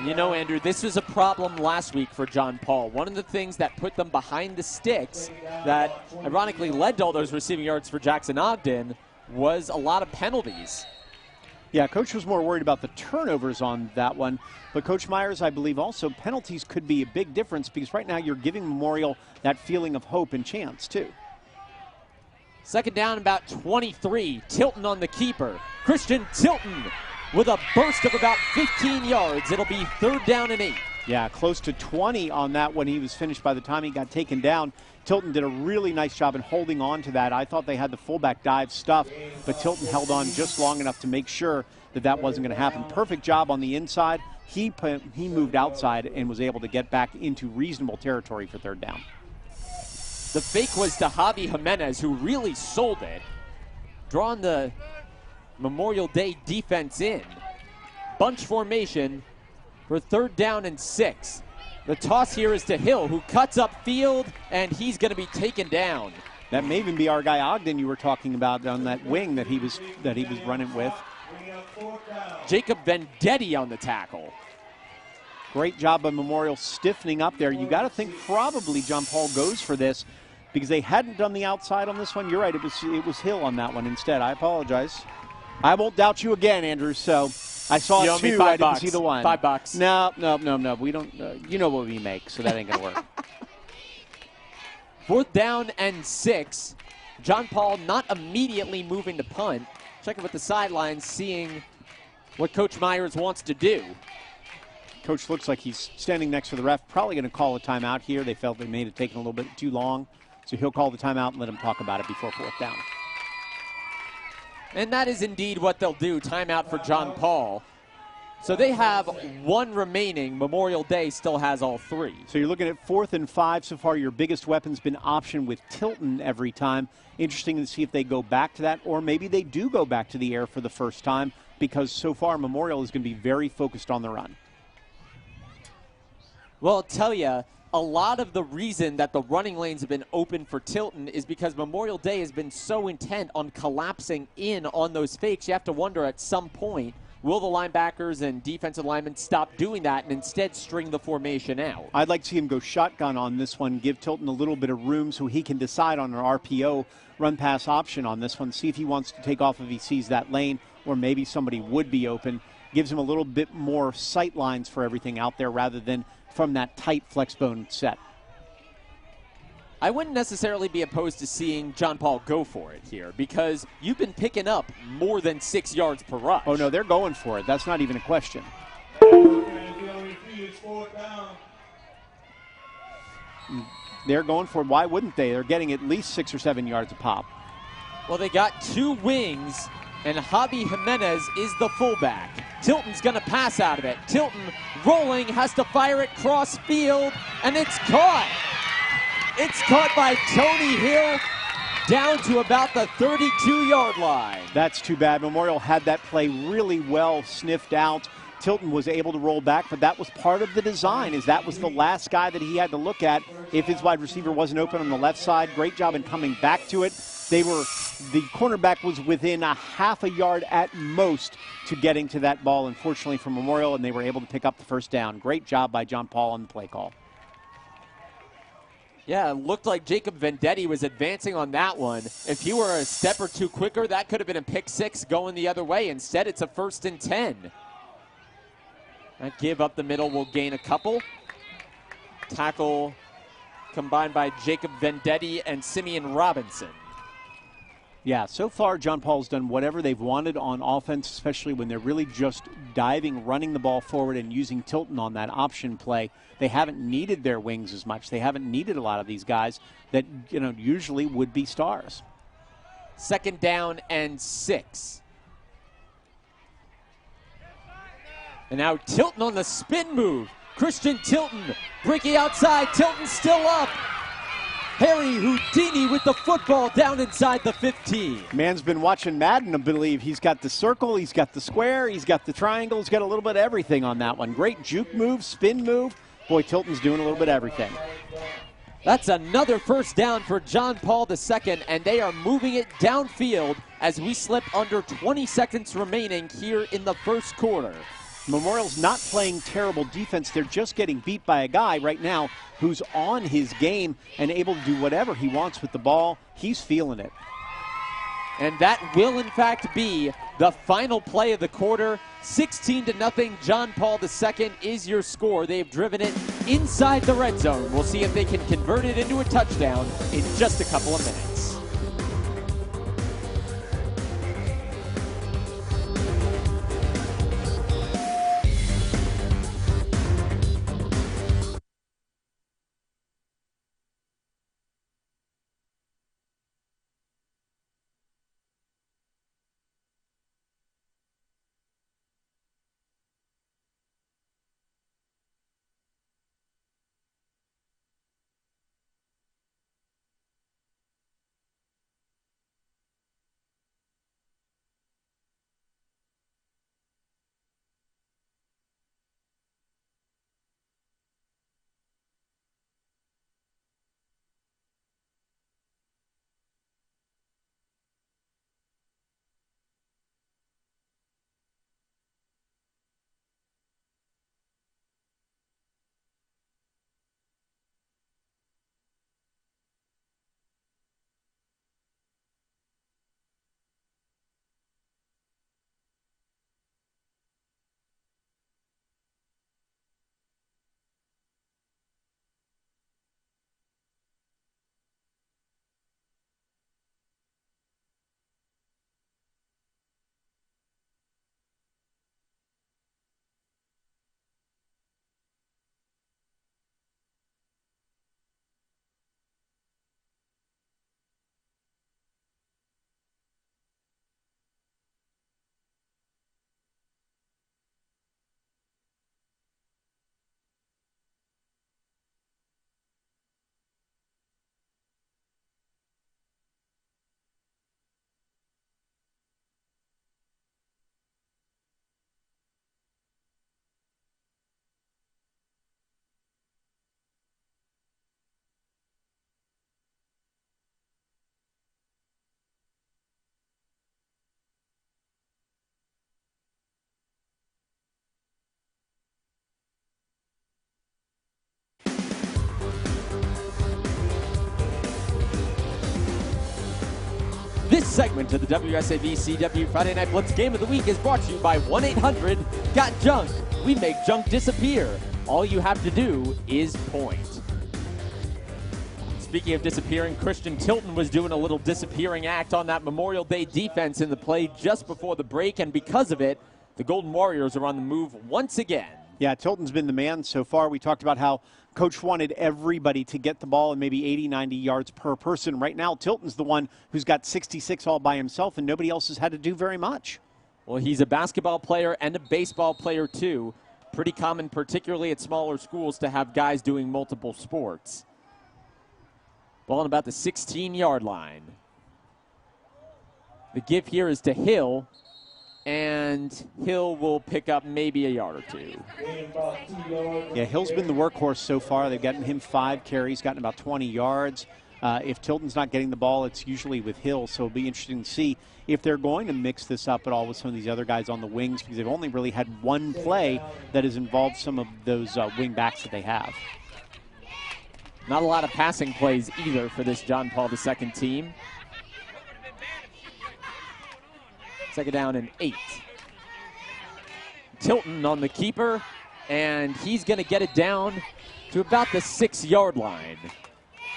You know, Andrew, this was a problem last week for John Paul. One of the things that put them behind the sticks that ironically led to all those receiving yards for Jackson Ogden was a lot of penalties. Yeah, Coach was more worried about the turnovers on that one. But Coach Myers, I believe also penalties could be a big difference, because right now you're giving Memorial that feeling of hope and chance, too. 2nd down, about 23. Tilton on the keeper. Christian Tilton with a burst of about 15 yards. It'll be 3rd down and 8. Yeah, close to 20 on that when he was finished by the time he got taken down. Tilton did a really nice job in holding on to that. I thought they had the fullback dive stuffed, but Tilton held on just long enough to make sure that that wasn't going to happen. Perfect job on the inside. He moved outside and was able to get back into reasonable territory for 3rd down. The fake was to Javi Jimenez, who really sold it, drawing the Memorial Day defense in. Bunch formation for 3rd down and 6. The toss here is to Hill, who cuts up field, and he's going to be taken down. That may even be our guy Ogden you were talking about on that wing that he was running with. Jacob Vendetti on the tackle. Great job by Memorial stiffening up there. You got to think probably John Paul goes for this, because they hadn't done the outside on this one. You're right, it was Hill on that one instead. I apologize. I won't doubt you again, Andrew. So I saw it too. I didn't see the one. $5. No. We don't. You know what we make, so that ain't gonna work. 4th down and 6. John Paul not immediately moving to punt. Checking with the sidelines, seeing what Coach Myers wants to do. Coach looks like he's standing next to the ref. Probably going to call a timeout here. They felt they may have taken a little bit too long, so he'll call the timeout and let him talk about it before 4th down. And that is indeed what they'll do. Timeout for John Paul. So they have 1 remaining. Memorial Day still has all 3. So you're looking at 4th and 5 so far. Your biggest weapon's been optioned with Tilton every time. Interesting to see if they go back to that, or maybe they do go back to the air for the first time, because so far Memorial is going to be very focused on the run. Well, I'll tell you, a lot of the reason that the running lanes have been open for Tilton is because Memorial Day has been so intent on collapsing in on those fakes. You have to wonder at some point, will the linebackers and defensive linemen stop doing that and instead string the formation out? I'd like to see him go shotgun on this one, give Tilton a little bit of room so he can decide on an RPO run-pass option on this one, see if he wants to take off if he sees that lane, or maybe somebody would be open. Gives him a little bit more sight lines for everything out there rather than from that tight flex bone set. I wouldn't necessarily be opposed to seeing John Paul go for it here, because you've been picking up more than 6 yards per rush. Oh, no, they're going for it. That's not even a question. They're going for it. Why wouldn't they? They're getting at least 6 or 7 yards a pop. Well, they got 2 wings, and Javi Jimenez is the fullback. Tilton's going to pass out of it. Tilton rolling, has to fire it cross field, and it's caught. It's caught by Tony Hill down to about the 32-yard line. That's too bad. Memorial had that play really well sniffed out. Tilton was able to roll back, but that was part of the design, is that was the last guy that he had to look at if his wide receiver wasn't open on the left side. Great job in coming back to it. The cornerback was within a half a yard at most to getting to that ball, unfortunately, for Memorial, and they were able to pick up the first down. Great job by John Paul on the play call. Yeah, it looked like Jacob Vendetti was advancing on that one. If he were a step or two quicker, that could have been a pick 6 going the other way. Instead, it's a 1st and 10. That give up the middle will gain a couple. Tackle combined by Jacob Vendetti and Simeon Robinson. Yeah, so far John Paul's done whatever they've wanted on offense, especially when they're really just diving, running the ball forward and using Tilton on that option play. They haven't needed their wings as much. They haven't needed a lot of these guys that, usually would be stars. 2nd down and 6. And now Tilton on the spin move. Christian Tilton breaking outside. Tilton still up. Harry Houdini with the football down inside the 15. Man's been watching Madden, I believe. He's got the circle, he's got the square, he's got the triangle, he's got a little bit of everything on that one. Great juke move, spin move. Boy, Tilton's doing a little bit of everything. That's another 1st down for John Paul II, and they are moving it downfield as we slip under 20 seconds remaining here in the 1st quarter. Memorial's not playing terrible defense. They're just getting beat by a guy right now who's on his game and able to do whatever he wants with the ball. He's feeling it. And that will, in fact, be the final play of the quarter. 16-0, John Paul II is your score. They've driven it inside the red zone. We'll see if they can convert it into a touchdown in just a couple of minutes. This segment of the WSAV-CW Friday Night Blitz Game of the Week is brought to you by 1-800-GOT-JUNK. We make junk disappear. All you have to do is point. Speaking of disappearing, Christian Tilton was doing a little disappearing act on that Memorial Day defense in the play just before the break, and because of it, the Golden Warriors are on the move once again. Yeah, Tilton's been the man so far. We talked about how Coach wanted everybody to get the ball in maybe 80, 90 yards per person. Right now, Tilton's the one who's got 66 all by himself, and nobody else has had to do very much. Well, he's a basketball player and a baseball player, too. Pretty common, particularly at smaller schools, to have guys doing multiple sports. Ball on about the 16-yard line. The give here is to Hill, and Hill will pick up maybe a yard or two. Yeah, Hill's been the workhorse so far. They've gotten him 5 carries, gotten about 20 yards. If Tilton's not getting the ball, it's usually with Hill, so it'll be interesting to see if they're going to mix this up at all with some of these other guys on the wings, because they've only really had one play that has involved some of those wing backs that they have. Not a lot of passing plays either for this John Paul II team. 2nd down and 8. Tilton on the keeper, and he's going to get it down to about the 6-yard line.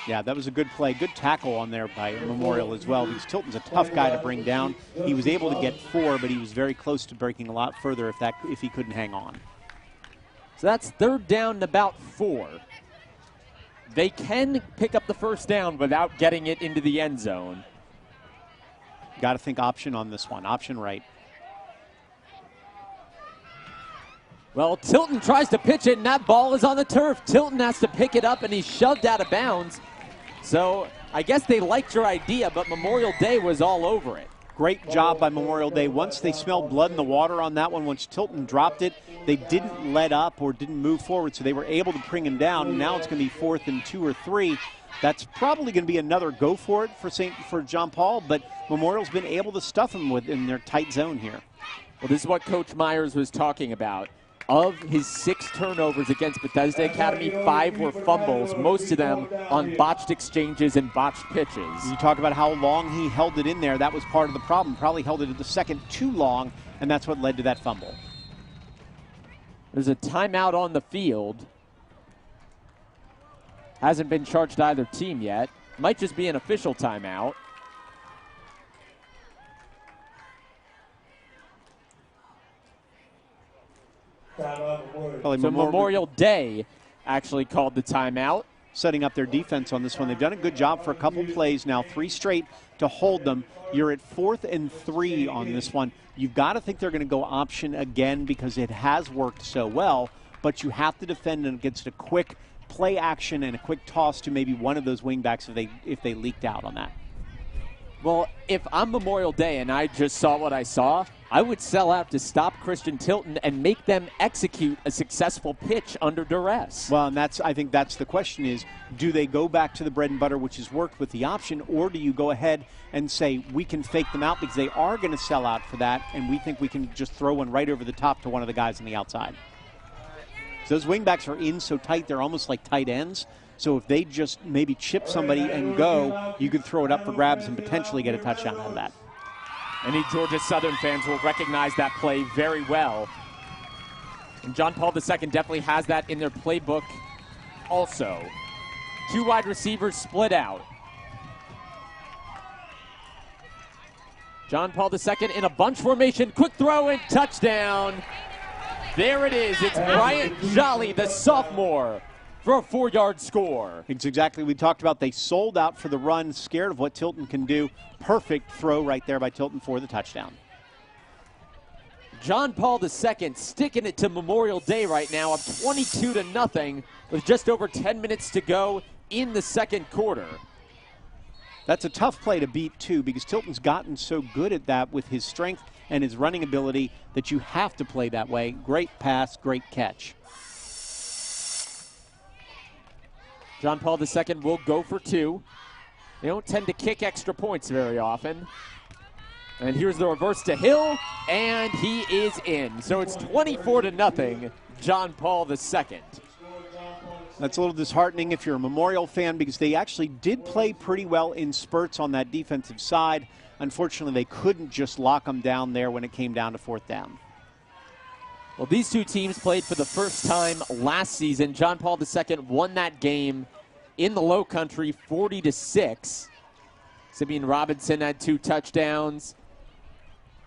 Yeah, that was a good play. Good tackle on there by Memorial as well, because Tilton's a tough guy to bring down. He was able to get 4, but he was very close to breaking a lot further if he couldn't hang on. So that's 3rd down and about 4. They can pick up the first down without getting it into the end zone. Got to think option on this one, option right. Well, Tilton tries to pitch it, and that ball is on the turf. Tilton has to pick it up, and he's shoved out of bounds. So I guess they liked your idea, but Memorial Day was all over it. Great job by Memorial Day. Once they smelled blood in the water on that one, once Tilton dropped it, they didn't let up or didn't move forward, so they were able to bring him down. Now it's going to be 4th and 2 or 3. That's probably going to be another go for it for John Paul, but Memorial's been able to stuff him in their tight zone here. Well, this is what Coach Myers was talking about. Of his 6 turnovers against Bethesda Academy, 5 were fumbles, most of them on botched exchanges and botched pitches. You talk about how long he held it in there. That was part of the problem. Probably held it at the second too long, and that's what led to that fumble. There's a timeout on the field. Hasn't been charged to either team yet. Might just be an official timeout. So Memorial Day actually called the timeout. Setting up their defense on this one. They've done a good job for a couple plays now, 3 straight to hold them. You're at 4th and 3 on this one. You've got to think they're going to go option again because it has worked so well, but you have to defend against a quick play action and a quick toss to maybe one of those wingbacks if they leaked out on that. Well, if I'm Memorial Day and I just saw what I saw, I would sell out to stop Christian Tilton and make them execute a successful pitch under duress. Well, and I think that's the question is, do they go back to the bread and butter, which has worked with the option, or do you go ahead and say, we can fake them out because they are going to sell out for that, and we think we can just throw one right over the top to one of the guys on the outside. So those wingbacks are in so tight, they're almost like tight ends. So if they just maybe chip somebody and go, you could throw it up for grabs and potentially get a touchdown out of that. Any Georgia Southern fans will recognize that play very well. And John Paul II definitely has that in their playbook also. 2 wide receivers split out. John Paul II in a bunch formation. Quick throw and touchdown. There it is. It's Bryant Jolly, the sophomore, for a 4-yard score. It's exactly what we talked about. They sold out for the run, scared of what Tilton can do. Perfect throw right there by Tilton for the touchdown. John Paul II sticking it to Memorial Day right now, up 22-0 with just over 10 minutes to go in the second quarter. That's a tough play to beat, too, because Tilton's gotten so good at that with his strength and his running ability that you have to play that way. Great pass, great catch. John Paul II will go for 2. They don't tend to kick extra points very often. And here's the reverse to Hill, and he is in. So it's 24-0, John Paul II. That's a little disheartening if you're a Memorial fan because they actually did play pretty well in spurts on that defensive side. Unfortunately, they couldn't just lock them down there when it came down to 4th down. Well, these two teams played for the first time last season. John Paul II won that game in the Low Country 40-6. Simeon Robinson had 2 touchdowns.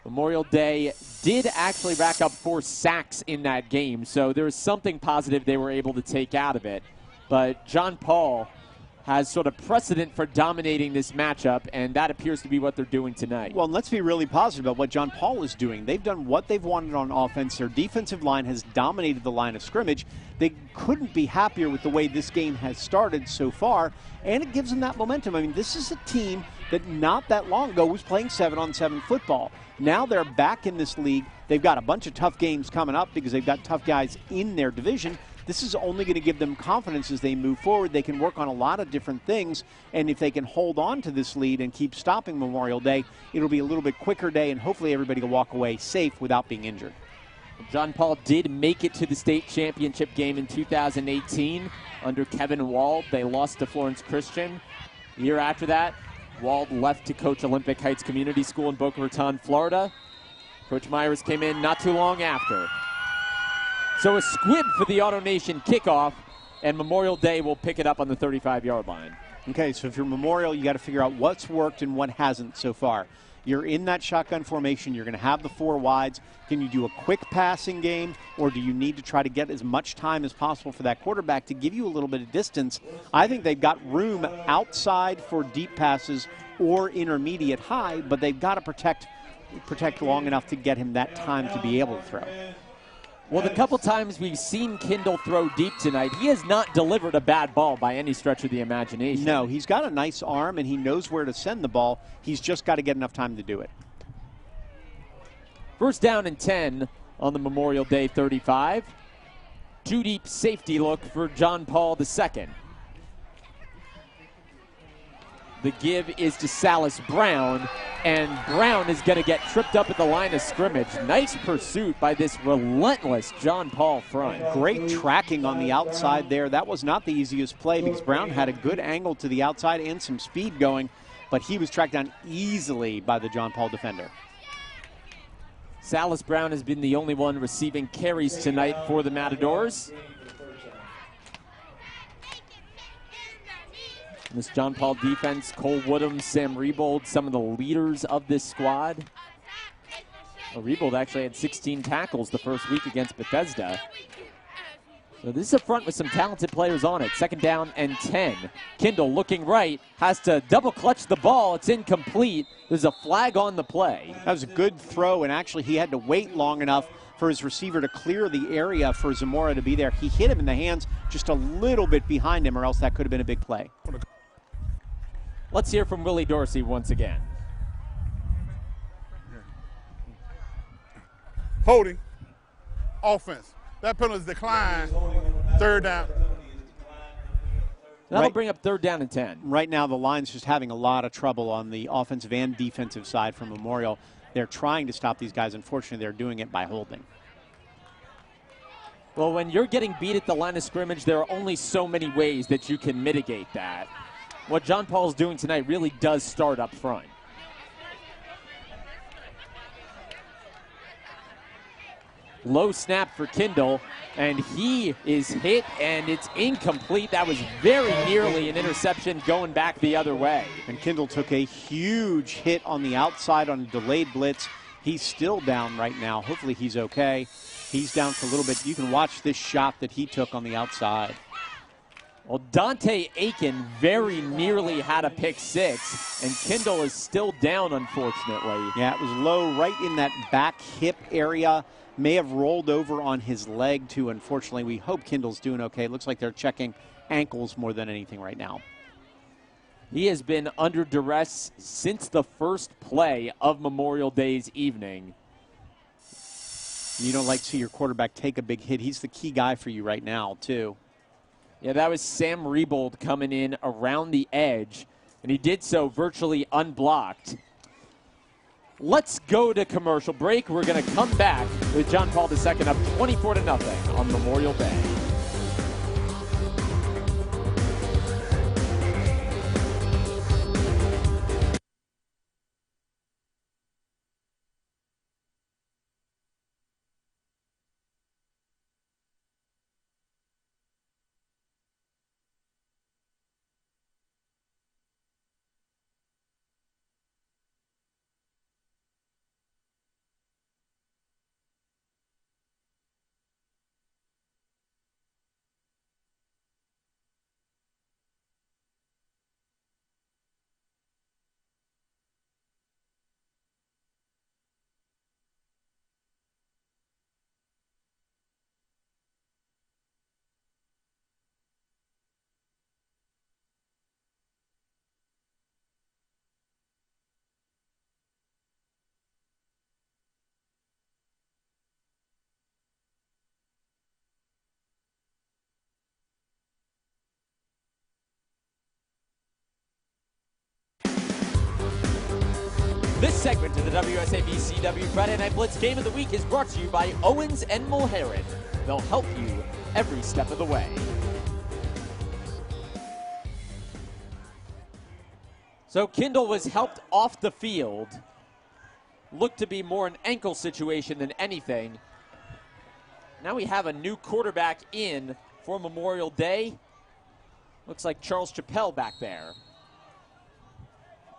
Memorial Day did actually rack up 4 sacks in that game, so there was something positive they were able to take out of it. But John Paul has sort of precedent for dominating this matchup, and that appears to be what they're doing tonight. Well, let's be really positive about what John Paul is doing. They've done what they've wanted on offense. Their defensive line has dominated the line of scrimmage. They couldn't be happier with the way this game has started so far, and it gives them that momentum. I mean, this is a team that not that long ago was playing 7-on-7 football. Now they're back in this league. They've got a bunch of tough games coming up because they've got tough guys in their division. This is only going to give them confidence as they move forward. They can work on a lot of different things, and if they can hold on to this lead and keep stopping Memorial Day, it'll be a little bit quicker day, and hopefully everybody will walk away safe without being injured. John Paul did make it to the state championship game in 2018 under Kevin Wald. They lost to Florence Christian. The year after that, Wald left to coach Olympic Heights Community School in Boca Raton, Florida. Coach Myers came in not too long after. So a squib for the Auto Nation kickoff, and Memorial Day will pick it up on the 35-yard line. Okay, so if you're Memorial, you got to figure out what's worked and what hasn't so far. You're in that shotgun formation. You're going to have the 4 wides. Can you do a quick passing game, or do you need to try to get as much time as possible for that quarterback to give you a little bit of distance? I think they've got room outside for deep passes or intermediate high, but they've got to protect long enough to get him that time to be able to throw. Well, the couple times we've seen Kindle throw deep tonight, he has not delivered a bad ball by any stretch of the imagination. No, he's got a nice arm, and he knows where to send the ball. He's just got to get enough time to do it. First down and 10 on the Memorial Day 35. 2 deep safety look for John Paul II. The give is to Salas Brown, and Brown is going to get tripped up at the line of scrimmage. Nice pursuit by this relentless John Paul front. Great tracking on the outside there. That was not the easiest play because Brown had a good angle to the outside and some speed going, but he was tracked down easily by the John Paul defender. Salas Brown has been the only one receiving carries tonight for the Matadors. This John Paul defense, Cole Woodham, Sam Rebold, some of the leaders of this squad. Well, Rebold actually had 16 tackles the first week against Bethesda. So this is a front with some talented players on it. Second down and 10. Kindle looking right, has to double clutch the ball. It's incomplete. There's a flag on the play. That was a good throw, and actually he had to wait long enough for his receiver to clear the area for Zamora to be there. He hit him in the hands just a little bit behind him, or else that could have been a big play. Let's hear from Willie Dorsey once again. Holding. Offense. That penalty's declined. Third down. That'll bring up third down and 10. Right now the line's just having a lot of trouble on the offensive and defensive side for Memorial. They're trying to stop these guys. Unfortunately, they're doing it by holding. Well, when you're getting beat at the line of scrimmage, there are only so many ways that you can mitigate that. What John Paul's doing tonight really does start up front. Low snap for Kindle, and he is hit, and it's incomplete. That was very nearly an interception going back the other way. And Kindle took a huge hit on the outside on a delayed blitz. He's still down right now. Hopefully he's okay. He's down for a little bit. You can watch this shot that he took on the outside. Well, Dante Aiken very nearly had a pick six, and Kindle is still down, unfortunately. Yeah, it was low right in that back hip area. May have rolled over on his leg, too, unfortunately. We hope Kindle's doing okay. Looks like they're checking ankles more than anything right now. He has been under duress since the first play of Memorial Day's evening. You don't like to see your quarterback take a big hit. He's the key guy for you right now, too. Yeah, that was Sam Rebold coming in around the edge, and he did so virtually unblocked. Let's go to commercial break. We're going to come back with John Paul II up 24-0 on Memorial Day. This segment of the WSAB-CW Friday Night Blitz Game of the Week is brought to you by Owens & Mulherin. They'll help you every step of the way. So Kindle was helped off the field. Looked to be more an ankle situation than anything. Now we have a new quarterback in for Memorial Day. Looks like Charles Chappelle back there.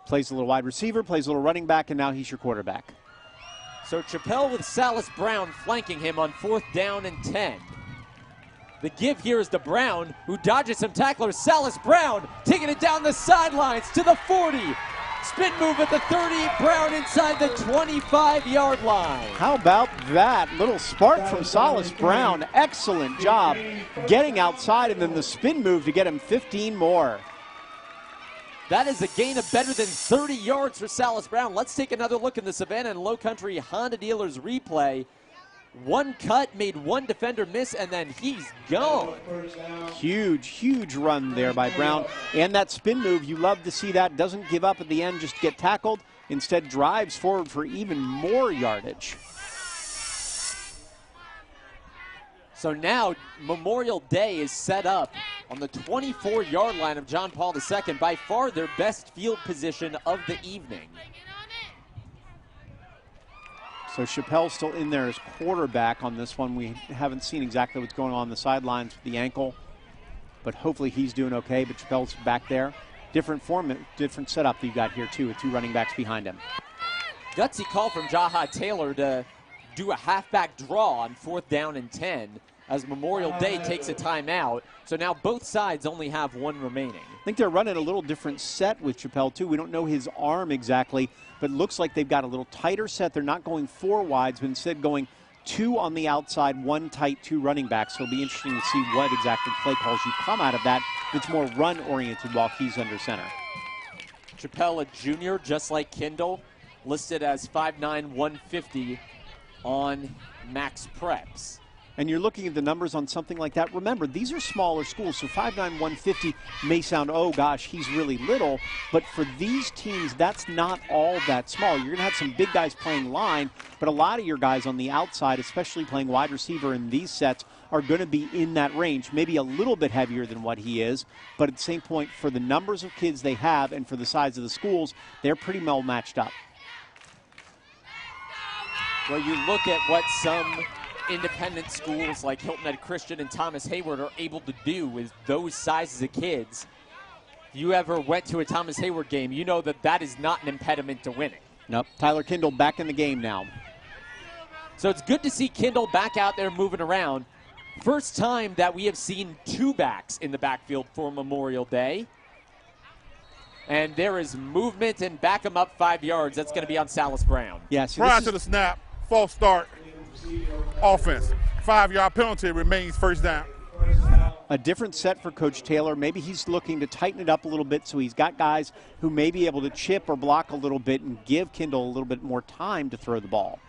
Plays a little wide receiver, plays a little running back, and now he's your quarterback. So Chappelle with Salas Brown flanking him on 4th down and 10. The give here is to Brown, who dodges some tacklers. Salas Brown taking it down the sidelines to the 40. Spin move at the 30. Brown inside the 25-yard line. How about that? Little spark from Salas Brown. Excellent job getting outside, and then the spin move to get him 15 more. That is a gain of better than 30 yards for Salas Brown. Let's take another look in the Savannah and Low Country Honda Dealers replay. One cut, made one defender miss, and then he's gone. Huge run there by Brown. And that spin move, you love to see that. Doesn't give up at the end, just get tackled. Instead drives forward for even more yardage. So now Memorial Day is set up on the 24-yard line of John Paul II, by far their best field position of the evening. So Chappelle's still in there as quarterback on this one. We haven't seen exactly what's going on the sidelines with the ankle, but hopefully he's doing okay. But Chappelle's back there. Different form, different setup that you got here too, with 2 running backs behind him. Gutsy call from Jaha Taylor to do a halfback draw on 4th down and 10 as Memorial Day takes a timeout. So now both sides only have 1 remaining. I think they're running a little different set with Chappelle too. We don't know his arm exactly, but it looks like they've got a little tighter set. They're not going 4 wides, but instead going 2 on the outside, 1 tight, 2 running backs. So it'll be interesting to see what exactly play calls you come out of that. It's more run-oriented while he's under center. Chappelle, a junior, just like Kindle, listed as 5'9", 150 on Max Preps. And you're looking at the numbers on something like that. Remember, these are smaller schools, so 5'9", 150 may sound, oh gosh, he's really little. But for these teams, that's not all that small. You're going to have some big guys playing line, but a lot of your guys on the outside, especially playing wide receiver in these sets, are going to be in that range, maybe a little bit heavier than what he is. But at the same point, for the numbers of kids they have and for the size of the schools, they're pretty well matched up. Well, you look at what some independent schools like Hilton Head Christian and Thomas Hayward are able to do with those sizes of kids. If you ever went to a Thomas Hayward game, you know that that is not an impediment to winning. Nope. Tyler Kindle back in the game now. So it's good to see Kindle back out there moving around. First time that we have seen 2 backs in the backfield for Memorial Day. And there is movement and back him up 5 yards. That's going to be on Salas Brown. Yes. Prior to the snap, false start, offense. 5-yard penalty, remains first down. A different set for Coach Taylor. Maybe he's looking to tighten it up a little bit so he's got guys who may be able to chip or block a little bit and give Kindle a little bit more time to throw the ball.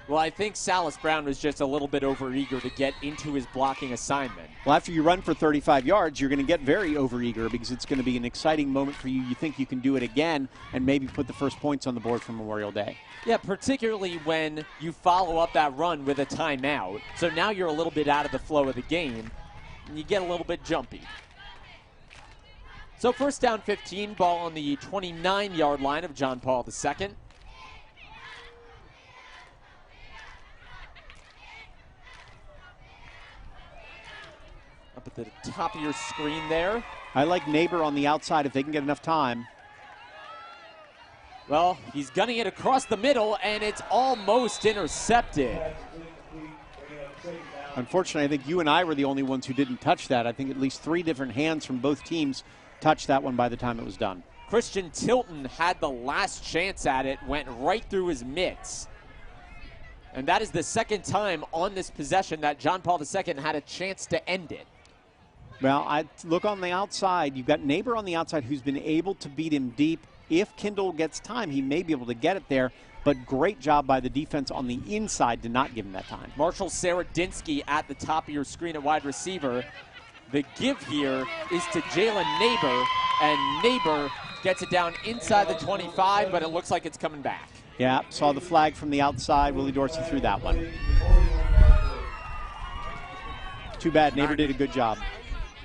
Well, I think Salas Brown was just a little bit overeager to get into his blocking assignment. Well, after you run for 35 yards, you're going to get very overeager because it's going to be an exciting moment for you. You think you can do it again and maybe put the first points on the board for Memorial Day. Yeah, particularly when you follow up that run with a timeout. So now you're a little bit out of the flow of the game, and you get a little bit jumpy. So first down 15, ball on the 29-yard line of John Paul II. Up at the top of your screen there. I like Neighbor on the outside if they can get enough time. Well, he's gunning it across the middle, and it's almost intercepted. Unfortunately, I think you and I were the only ones who didn't touch that. I think at least 3 different hands from both teams touched that one by the time it was done. Christian Tilton had the last chance at it, went right through his mitts. And that is the second time on this possession that John Paul II had a chance to end it. Well, I look on the outside. You've got Neighbor on the outside who's been able to beat him deep. If Kindle gets time, he may be able to get it there, but great job by the defense on the inside to not give him that time. Marshall Saradinsky at the top of your screen at wide receiver. The give here is to Jalen Neighbor, and Neighbor gets it down inside the 25, but it looks like it's coming back. Yeah, saw the flag from the outside. Willie Dorsey threw that one. Too bad. Neighbor did a good job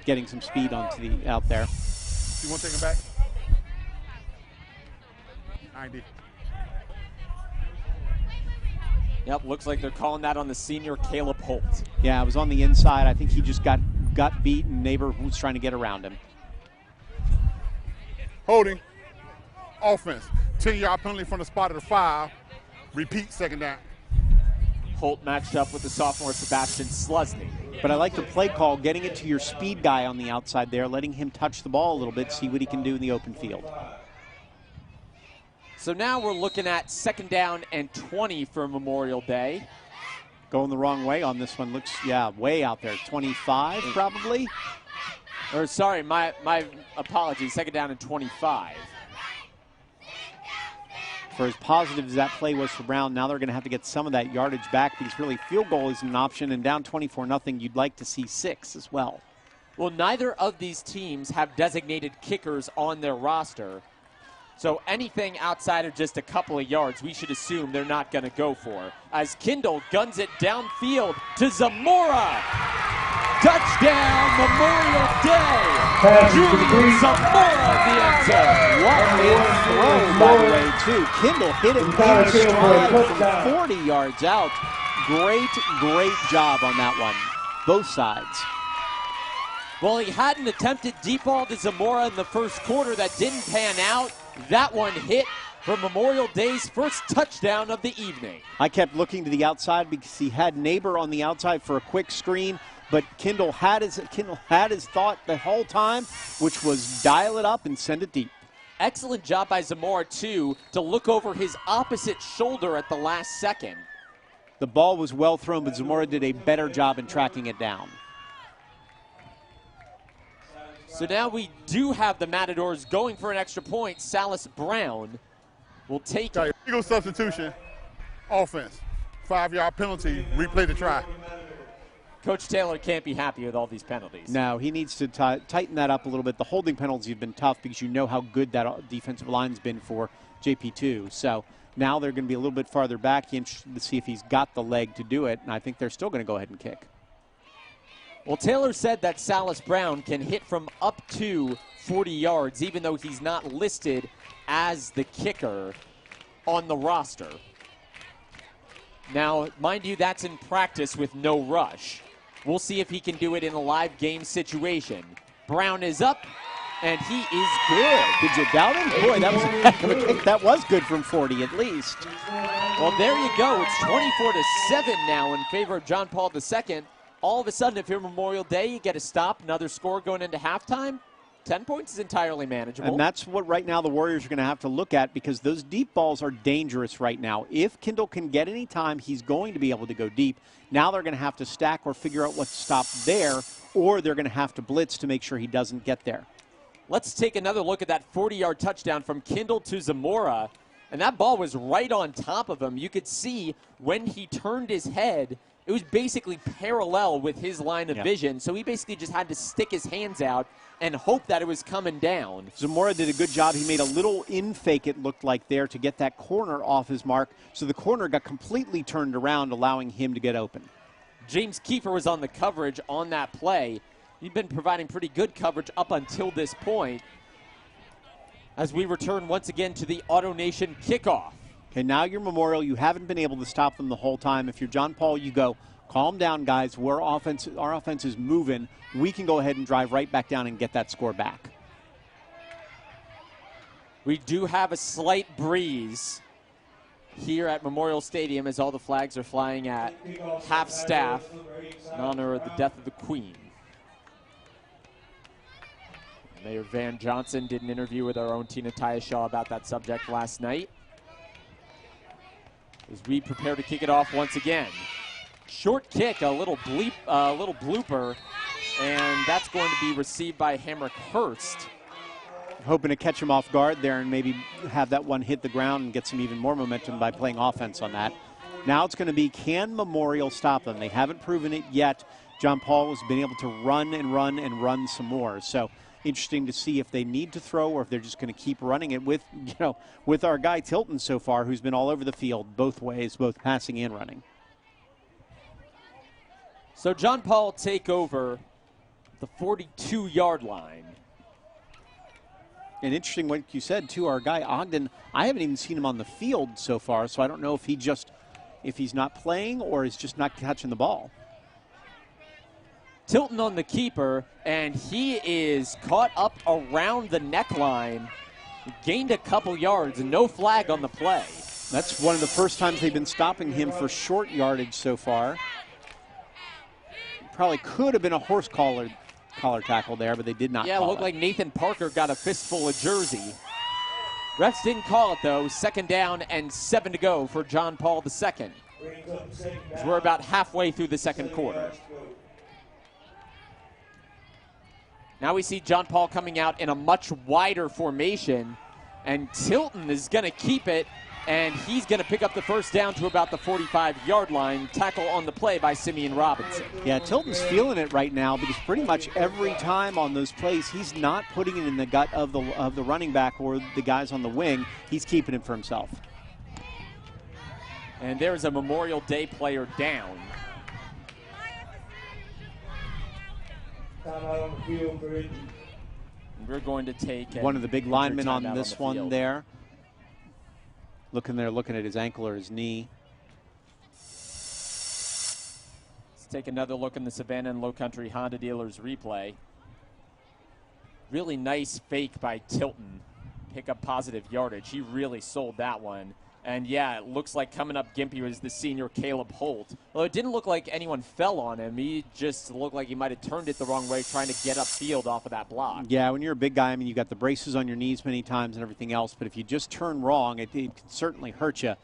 getting some speed onto the out there. You want to take him back? 90. Yep, looks like they're calling that on the senior Caleb Holt. Yeah, it was on the inside. I think he just got got beat, and Neighbor was trying to get around him. Holding. Offense. 10-yard penalty from the spot of the 5. Repeat, second down. Holt matched up with the sophomore Sebastian Slusny. But I like the play call, getting it to your speed guy on the outside there, letting him touch the ball a little bit, see what he can do in the open field. So now we're looking at 2nd down and 20 for Memorial Day. Going the wrong way on this one. Looks, yeah, way out there. 25 probably. Or sorry, my apologies. 2nd down and 25. For as positive as that play was for Brown, now they're going to have to get some of that yardage back because really field goal isn't an option, and down 24-0, you'd like to see 6 as well. Well, neither of these teams have designated kickers on their roster. So anything outside of just a couple of yards, we should assume they're not going to go for. As Kindle guns it downfield to Zamora. Touchdown, Memorial Day. Julian Zamora in the end zone. What a throw, by the way, too. Kindle hit it in stride from 40 yards out. Great job on that one. Both sides. Well, he had an attempted deep ball to Zamora in the first quarter that didn't pan out. That one hit for Memorial Day's first touchdown of the evening. I kept looking to the outside because he had Neighbor on the outside for a quick screen, but Kindle had his thought the whole time, which was dial it up and send it deep. Excellent job by Zamora, too, to look over his opposite shoulder at the last second. The ball was well thrown, but Zamora did a better job in tracking it down. So now we do have the Matadors going for an extra point. Salas Brown will take it. Eagle substitution. Offense. 5-yard penalty. Replay the try. Coach Taylor can't be happy with all these penalties. No, he needs to tighten that up a little bit. The holding penalties have been tough because you know how good that defensive line's been for JP2. So now they're going to be a little bit farther back. You're interested to see if he's got the leg to do it, and I think they're still going to go ahead and kick. Well, Taylor said that Salas Brown can hit from up to 40 yards, even though he's not listed as the kicker on the roster. Now, mind you, that's in practice with no rush. We'll see if he can do it in a live game situation. Brown is up, and he is good. Did you doubt him? Boy, that was a heck of a kick. That was good from 40 at least. Well, there you go. It's 24-7 now in favor of John Paul II. All of a sudden, if you're Memorial Day, you get a stop, another score going into halftime. 10 points is entirely manageable. And that's what right now the Warriors are going to have to look at because those deep balls are dangerous right now. If Kindle can get any time, he's going to be able to go deep. Now they're going to have to stack or figure out what to stop there, or they're going to have to blitz to make sure he doesn't get there. Let's take another look at that 40-yard touchdown from Kindle to Zamora. And that ball was right on top of him. You could see when he turned his head, it was basically parallel with his line of vision. So he basically just had to stick his hands out and hope that it was coming down. Zamora did a good job. He made a little in-fake, it looked like there, to get that corner off his mark. So the corner got completely turned around, allowing him to get open. James Kiefer was on the coverage on that play. He'd been providing pretty good coverage up until this point. As we return once again to the Auto Nation kickoff. Okay, now you're Memorial. You haven't been able to stop them the whole time. If you're John Paul, you go, calm down, guys. Our offense is moving. We can go ahead and drive right back down and get that score back. We do have a slight breeze here at Memorial Stadium as all the flags are flying at half-staff in honor of the death of the Queen. Mayor Van Johnson did an interview with our own Tina Tyashaw about that subject last night. As we prepare to kick it off once again. Short kick, a little blooper, and that's going to be received by Hamrick Hurst. Hoping to catch him off guard there and maybe have that one hit the ground and get some even more momentum by playing offense on that. Now it's going to be, can Memorial stop them? They haven't proven it yet. John Paul has been able to run and run and run some more. So interesting to see if they need to throw or if they're just going to keep running it with, with our guy Tilton so far, who's been all over the field both ways, both passing and running. So John Paul take over the 42-yard line. And interesting what you said, too, our guy Ogden, I haven't even seen him on the field so far, so I don't know if he's not playing or is just not catching the ball. Tilton on the keeper, and he is caught up around the neckline. Gained a couple yards, no flag on the play. That's one of the first times they've been stopping him for short yardage so far. Probably could have been a horse collar tackle there, but they did not Yeah, it call looked like Nathan Parker got a fistful of jersey. Refs didn't call it, though. 2nd down and 7 to go for John Paul II. So we're about halfway through the 2nd quarter. Now we see John Paul coming out in a much wider formation, and Tilton is going to keep it, and he's going to pick up the 1st down to about the 45-yard line. Tackle on the play by Simeon Robinson. Yeah, Tilton's feeling it right now because pretty much every time on those plays, he's not putting it in the gut of the running back or the guys on the wing. He's keeping it for himself. And there's a Memorial Day player down. We're going to take one of the big linemen on timeout this on the one field. there. Looking at his ankle or his knee. Let's take another look in the Savannah and Low Country Honda Dealers replay. Really nice fake by Tilton. Pick up positive yardage. He really sold that one. And yeah, it looks like coming up gimpy was the senior Caleb Holt. Although it didn't look like anyone fell on him. He just looked like he might have turned it the wrong way trying to get upfield off of that block. Yeah, when you're a big guy, I mean, you got the braces on your knees many times and everything else, but if you just turn wrong, it can certainly hurt you.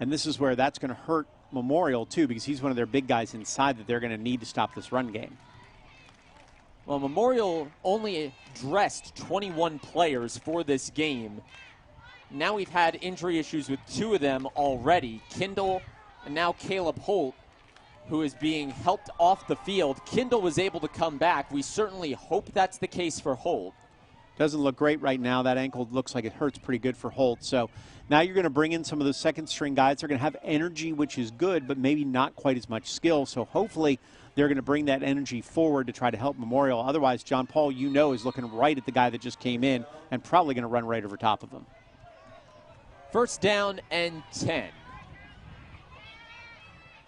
And this is where that's going to hurt Memorial, too, because he's one of their big guys inside that they're going to need to stop this run game. Well, Memorial only dressed 21 players for this game. Now we've had injury issues with 2 of them already, Kindle and now Caleb Holt, who is being helped off the field. Kindle was able to come back. We certainly hope that's the case for Holt. Doesn't look great right now. That ankle looks like it hurts pretty good for Holt. So now you're going to bring in some of the second-string guys. They're going to have energy, which is good, but maybe not quite as much skill. So hopefully they're going to bring that energy forward to try to help Memorial. Otherwise, John Paul, is looking right at the guy that just came in and probably going to run right over top of him. 1st down and 10.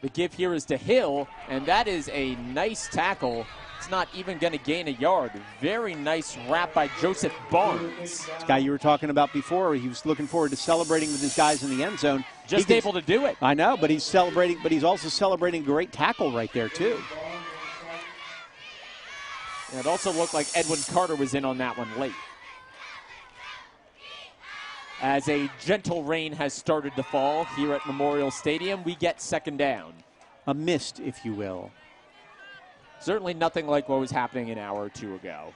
The give here is to Hill, and that is a nice tackle. It's not even going to gain a yard. Very nice wrap by Joseph Barnes. This guy you were talking about before, he was looking forward to celebrating with his guys in the end zone. Just able to do it. I know, but he's celebrating, but he's also celebrating a great tackle right there, too. And it also looked like Edwin Carter was in on that one late. As a gentle rain has started to fall here at Memorial Stadium, we get 2nd down. A mist, if you will. Certainly nothing like what was happening an hour or 2 ago.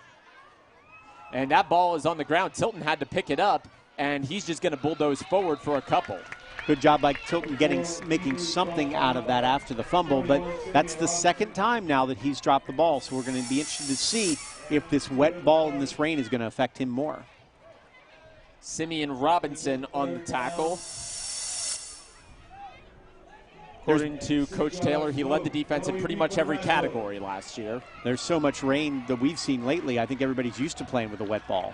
And that ball is on the ground. Tilton had to pick it up, and he's just going to bulldoze forward for a couple. Good job by Tilton making something out of that after the fumble, but that's the 2nd time now that he's dropped the ball, so we're going to be interested to see if this wet ball in this rain is going to affect him more. Simeon Robinson on the tackle. According to Coach Taylor, he led the defense in pretty much every category last year. There's so much rain that we've seen lately, I think everybody's used to playing with a wet ball.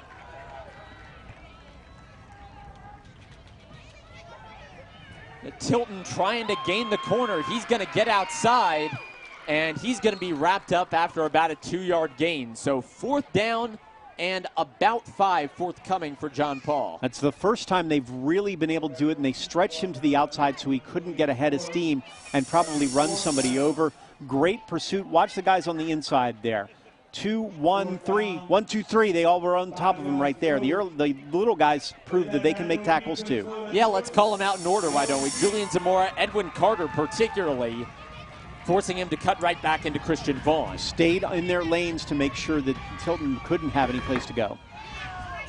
Tilton trying to gain the corner. He's going to get outside, and he's going to be wrapped up after about a 2-yard gain. So 4th down and about 5 forthcoming for John Paul. That's the first time they've really been able to do it, and they stretched him to the outside so he couldn't get ahead of steam and probably run somebody over. Great pursuit. Watch the guys on the inside there. 2, 1, 3. 1, 2, 3. They all were on top of him right there. The little guys proved that they can make tackles too. Yeah, let's call them out in order, why don't we? Julian Zamora, Edwin Carter particularly, forcing him to cut right back into Christian Vaughn. Stayed in their lanes to make sure that Tilton couldn't have any place to go.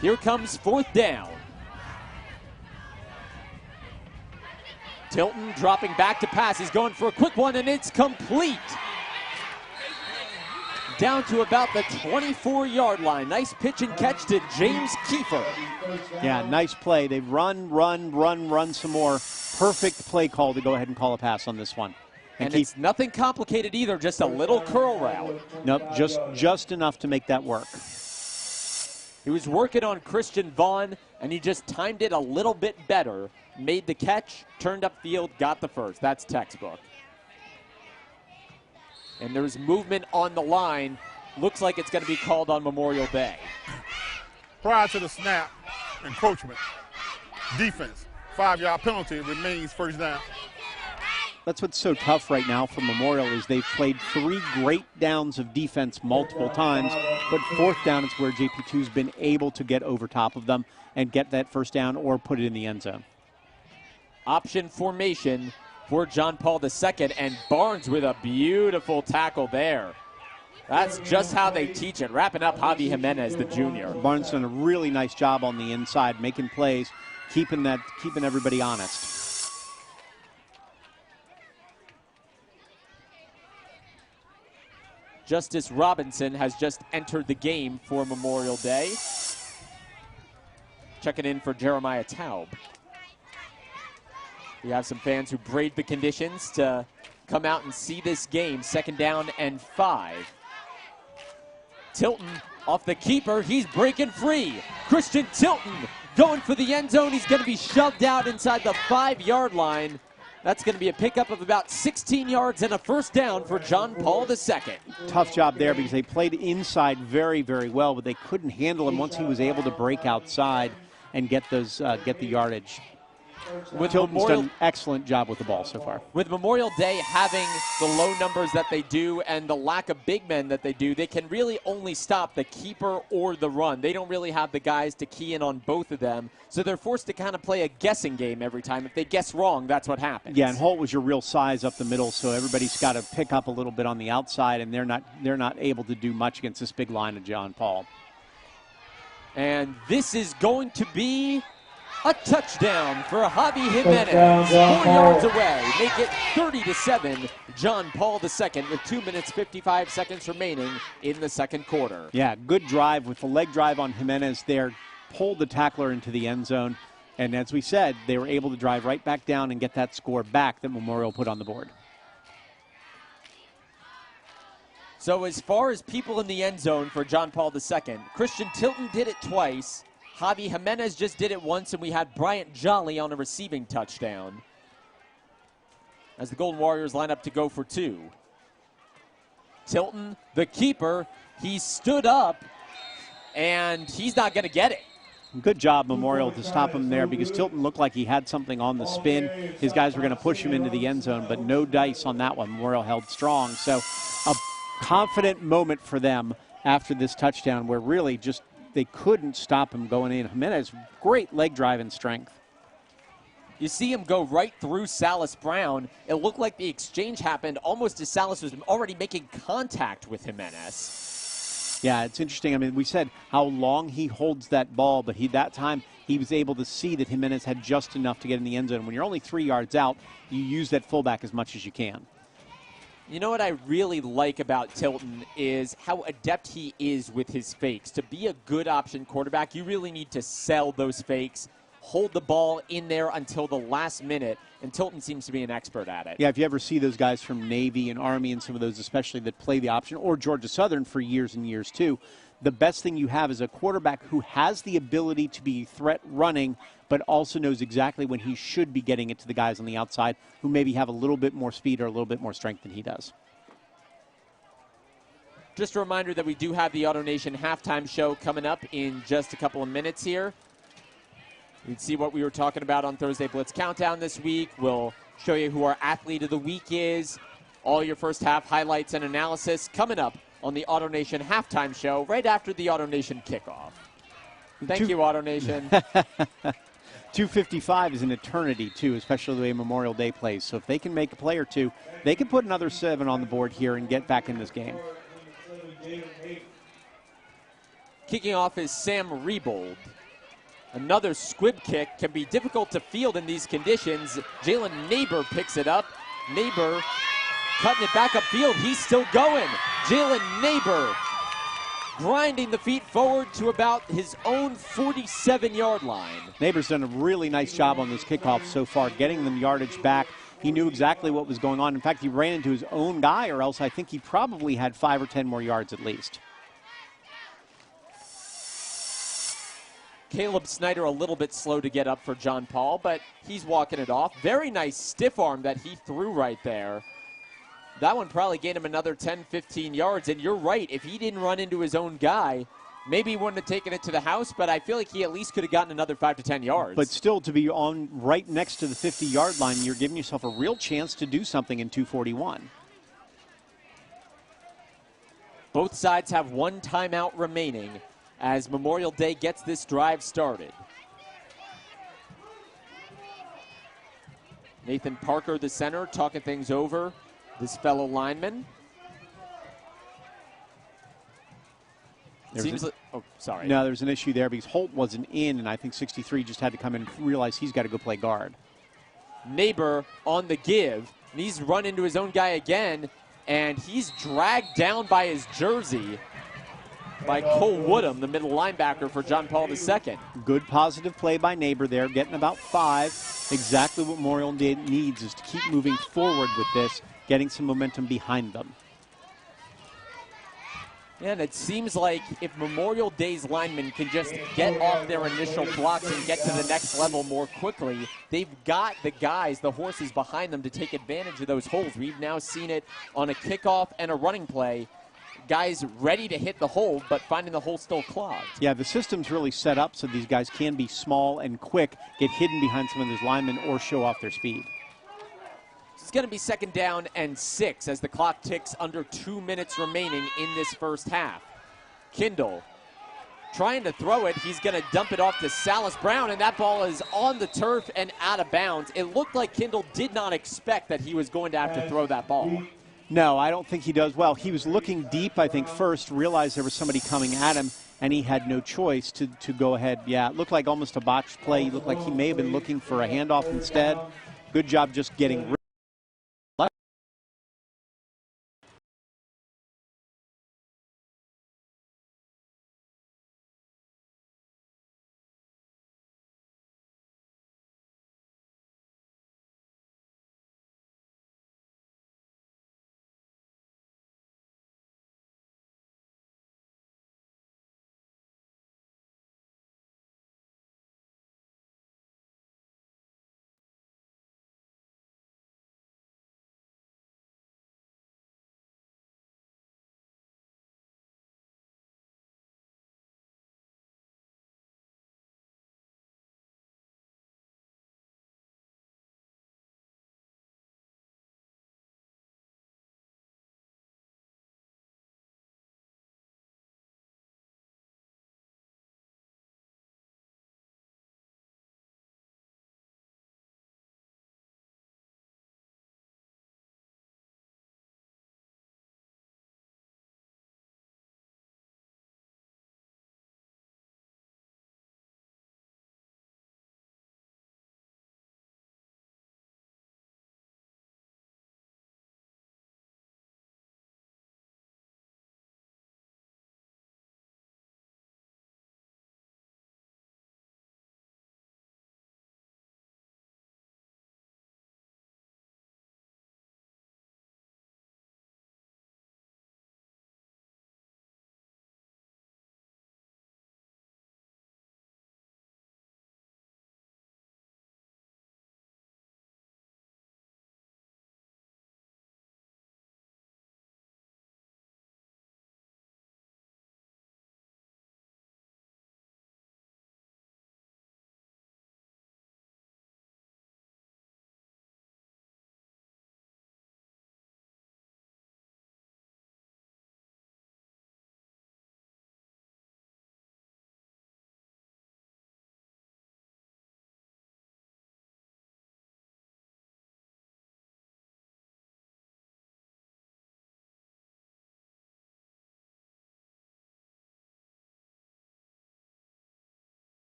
Here comes 4th down. Tilton dropping back to pass. He's going for a quick one, and it's complete. Down to about the 24-yard line. Nice pitch and catch to James Kiefer. Yeah, nice play. They run some more. Perfect play call to go ahead and call a pass on this one. And it's nothing complicated either, just a little curl route. Nope, just enough to make that work. He was working on Christian Vaughn, and he just timed it a little bit better. Made the catch, turned upfield, got the first. That's textbook. And there's movement on the line. Looks like it's going to be called on Memorial Day. Prior to the snap, encroachment, defense, 5-yard penalty, remains first down. That's what's so tough right now for Memorial is they've played 3 great downs of defense multiple times, but fourth down is where JP2's been able to get over top of them and get that first down or put it in the end zone. Option formation for John Paul II, and Barnes with a beautiful tackle there. That's just how they teach it, wrapping up Javi Jimenez, the junior. Barnes done a really nice job on the inside, making plays, keeping everybody honest. Justice Robinson has just entered the game for Memorial Day. Checking in for Jeremiah Taub. We have some fans who braved the conditions to come out and see this game. 2nd down and 5. Tilton off the keeper. He's breaking free. Christian Tilton going for the end zone. He's going to be shoved out inside the 5-yard line. That's going to be a pickup of about 16 yards and a first down for John Paul II. Tough job there because they played inside very, very well, but they couldn't handle him once he was able to break outside and get the yardage. With Tilton's done an excellent job with the ball so far. With Memorial Day having the low numbers that they do and the lack of big men that they do, they can really only stop the keeper or the run. They don't really have the guys to key in on both of them, so they're forced to kind of play a guessing game every time. If they guess wrong, that's what happens. Yeah, and Holt was your real size up the middle, so everybody's got to pick up a little bit on the outside, and they're not able to do much against this big line of John Paul. And this is going to be a touchdown for Javi Jimenez. 4 yards away. Make it 30-7. John Paul II with 2 minutes, 55 seconds remaining in the second quarter. Yeah, good drive with the leg drive on Jimenez there. Pulled the tackler into the end zone. And as we said, they were able to drive right back down and get that score back that Memorial put on the board. So as far as people in the end zone for John Paul II, Christian Tilton did it twice. Javi Jimenez just did it once, and we had Bryant Jolly on a receiving touchdown as the Golden Warriors line up to go for 2. Tilton, the keeper, he stood up, and he's not going to get it. Good job, Memorial, to stop him there because Tilton looked like he had something on the spin. His guys were going to push him into the end zone, but no dice on that one. Memorial held strong. So a confident moment for them after this touchdown where really just they couldn't stop him going in. Jimenez, great leg drive and strength. You see him go right through Salas Brown. It looked like the exchange happened almost as Salas was already making contact with Jimenez. Yeah, it's interesting. I mean, we said how long he holds that ball, but that time he was able to see that Jimenez had just enough to get in the end zone. When you're only 3 yards out, you use that fullback as much as you can. You know what I really like about Tilton is how adept he is with his fakes. To be a good option quarterback, you really need to sell those fakes, hold the ball in there until the last minute, and Tilton seems to be an expert at it. Yeah, if you ever see those guys from Navy and Army and some of those especially that play the option, or Georgia Southern for years and years too, the best thing you have is a quarterback who has the ability to be threat running, but also knows exactly when he should be getting it to the guys on the outside who maybe have a little bit more speed or a little bit more strength than he does. Just a reminder that we do have the AutoNation halftime show coming up in just a couple of minutes here. You can see what we were talking about on Thursday Blitz Countdown this week. We'll show you who our athlete of the week is. All your first half highlights and analysis coming up on the AutoNation halftime show right after the AutoNation kickoff. Thank you, AutoNation. 2:55 is an eternity, too, especially the way Memorial Day plays. So if they can make a play or two, they can put another 7 on the board here and get back in this game. Kicking off is Sam Rebold. Another squib kick can be difficult to field in these conditions. Jalen Neighbor picks it up. Neighbor cutting it back upfield. He's still going. Jalen Neighbor grinding the feet forward to about his own 47-yard line. Neighbor's done a really nice job on this kickoff so far, getting them yardage back. He knew exactly what was going on. In fact, he ran into his own guy, or else I think he probably had 5 or 10 more yards at least. Caleb Snyder a little bit slow to get up for John Paul, but he's walking it off. Very nice stiff arm that he threw right there. that one probably gained him another 10, 15 yards. And you're right, if he didn't run into his own guy, maybe he wouldn't have taken it to the house, but I feel like he at least could have gotten another 5 to 10 yards. But still, to be on right next to the 50-yard line, you're giving yourself a real chance to do something in 2:41. Both sides have one timeout remaining as Memorial Day gets this drive started. Nathan Parker, the center, talking things over this fellow lineman. Seems like, oh, sorry. No, there's an issue there because Holt wasn't in, and I think 63 just had to come in and realize he's got to go play guard. Neighbor on the give, and he's run into his own guy again, and he's dragged down by his jersey by Cole Woodham, the middle linebacker for John Paul II. Good positive play by Neighbor there, getting about 5. Exactly what Memorial Day needs is to keep moving forward with this, getting some momentum behind them. And it seems like if Memorial Day's linemen can just get off their initial blocks and get to the next level more quickly, they've got the guys, the horses behind them to take advantage of those holes. We've now seen it on a kickoff and a running play. Guys ready to hit the hole, but finding the hole still clogged. Yeah, the system's really set up so these guys can be small and quick, get hidden behind some of those linemen, or show off their speed. It's going to be 2nd down and 6 as the clock ticks under 2 minutes remaining in this first half. Kindle trying to throw it. He's going to dump it off to Salas Brown, and that ball is on the turf and out of bounds. It looked like Kindle did not expect that he was going to have to throw that ball. No, I don't think he does. Well, he was looking deep, I think, first, realized there was somebody coming at him, and he had no choice to go ahead. Yeah, it looked like almost a botched play. He looked like he may have been looking for a handoff instead. Good job just getting rid.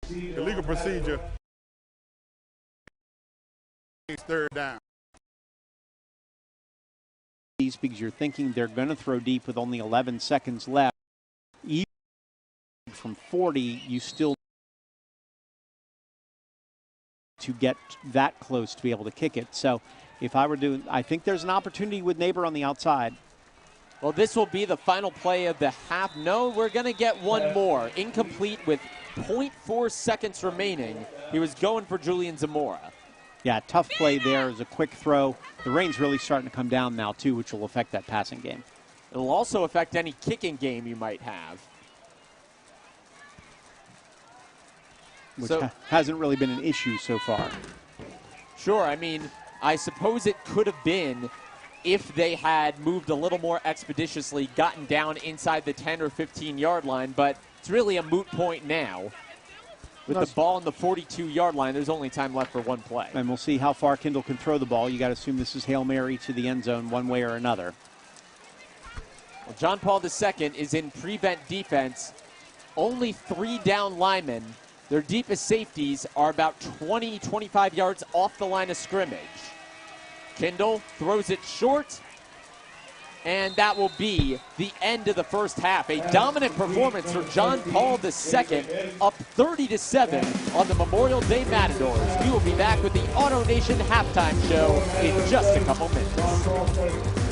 The legal procedure is 3rd down. Because you're thinking they're going to throw deep with only 11 seconds left. Even from 40, you still to get that close to be able to kick it. So if I were doing, I think there's an opportunity with Neighbor on the outside. Well, this will be the final play of the half. No, we're going to get one more. Incomplete with 0.4 seconds remaining. He was going for Julian Zamora. Yeah, tough play there. Is a quick throw. The rain's really starting to come down now, too, which will affect that passing game. It'll also affect any kicking game you might have. Which hasn't really been an issue so far. Sure, I mean, I suppose it could have been if they had moved a little more expeditiously, gotten down inside the 10 or 15-yard line, but it's really a moot point now. With the ball on the 42-yard line, there's only time left for one play. And we'll see how far Kendall can throw the ball. You got to assume this is Hail Mary to the end zone one way or another. Well, John Paul II is in prevent defense. Only 3 down linemen. Their deepest safeties are about 20, 25 yards off the line of scrimmage. Kendall throws it short, and that will be the end of the first half. A dominant performance for John Paul II, up 30-7 on the Memorial Day Matadors. We will be back with the Auto Nation halftime show in just a couple minutes.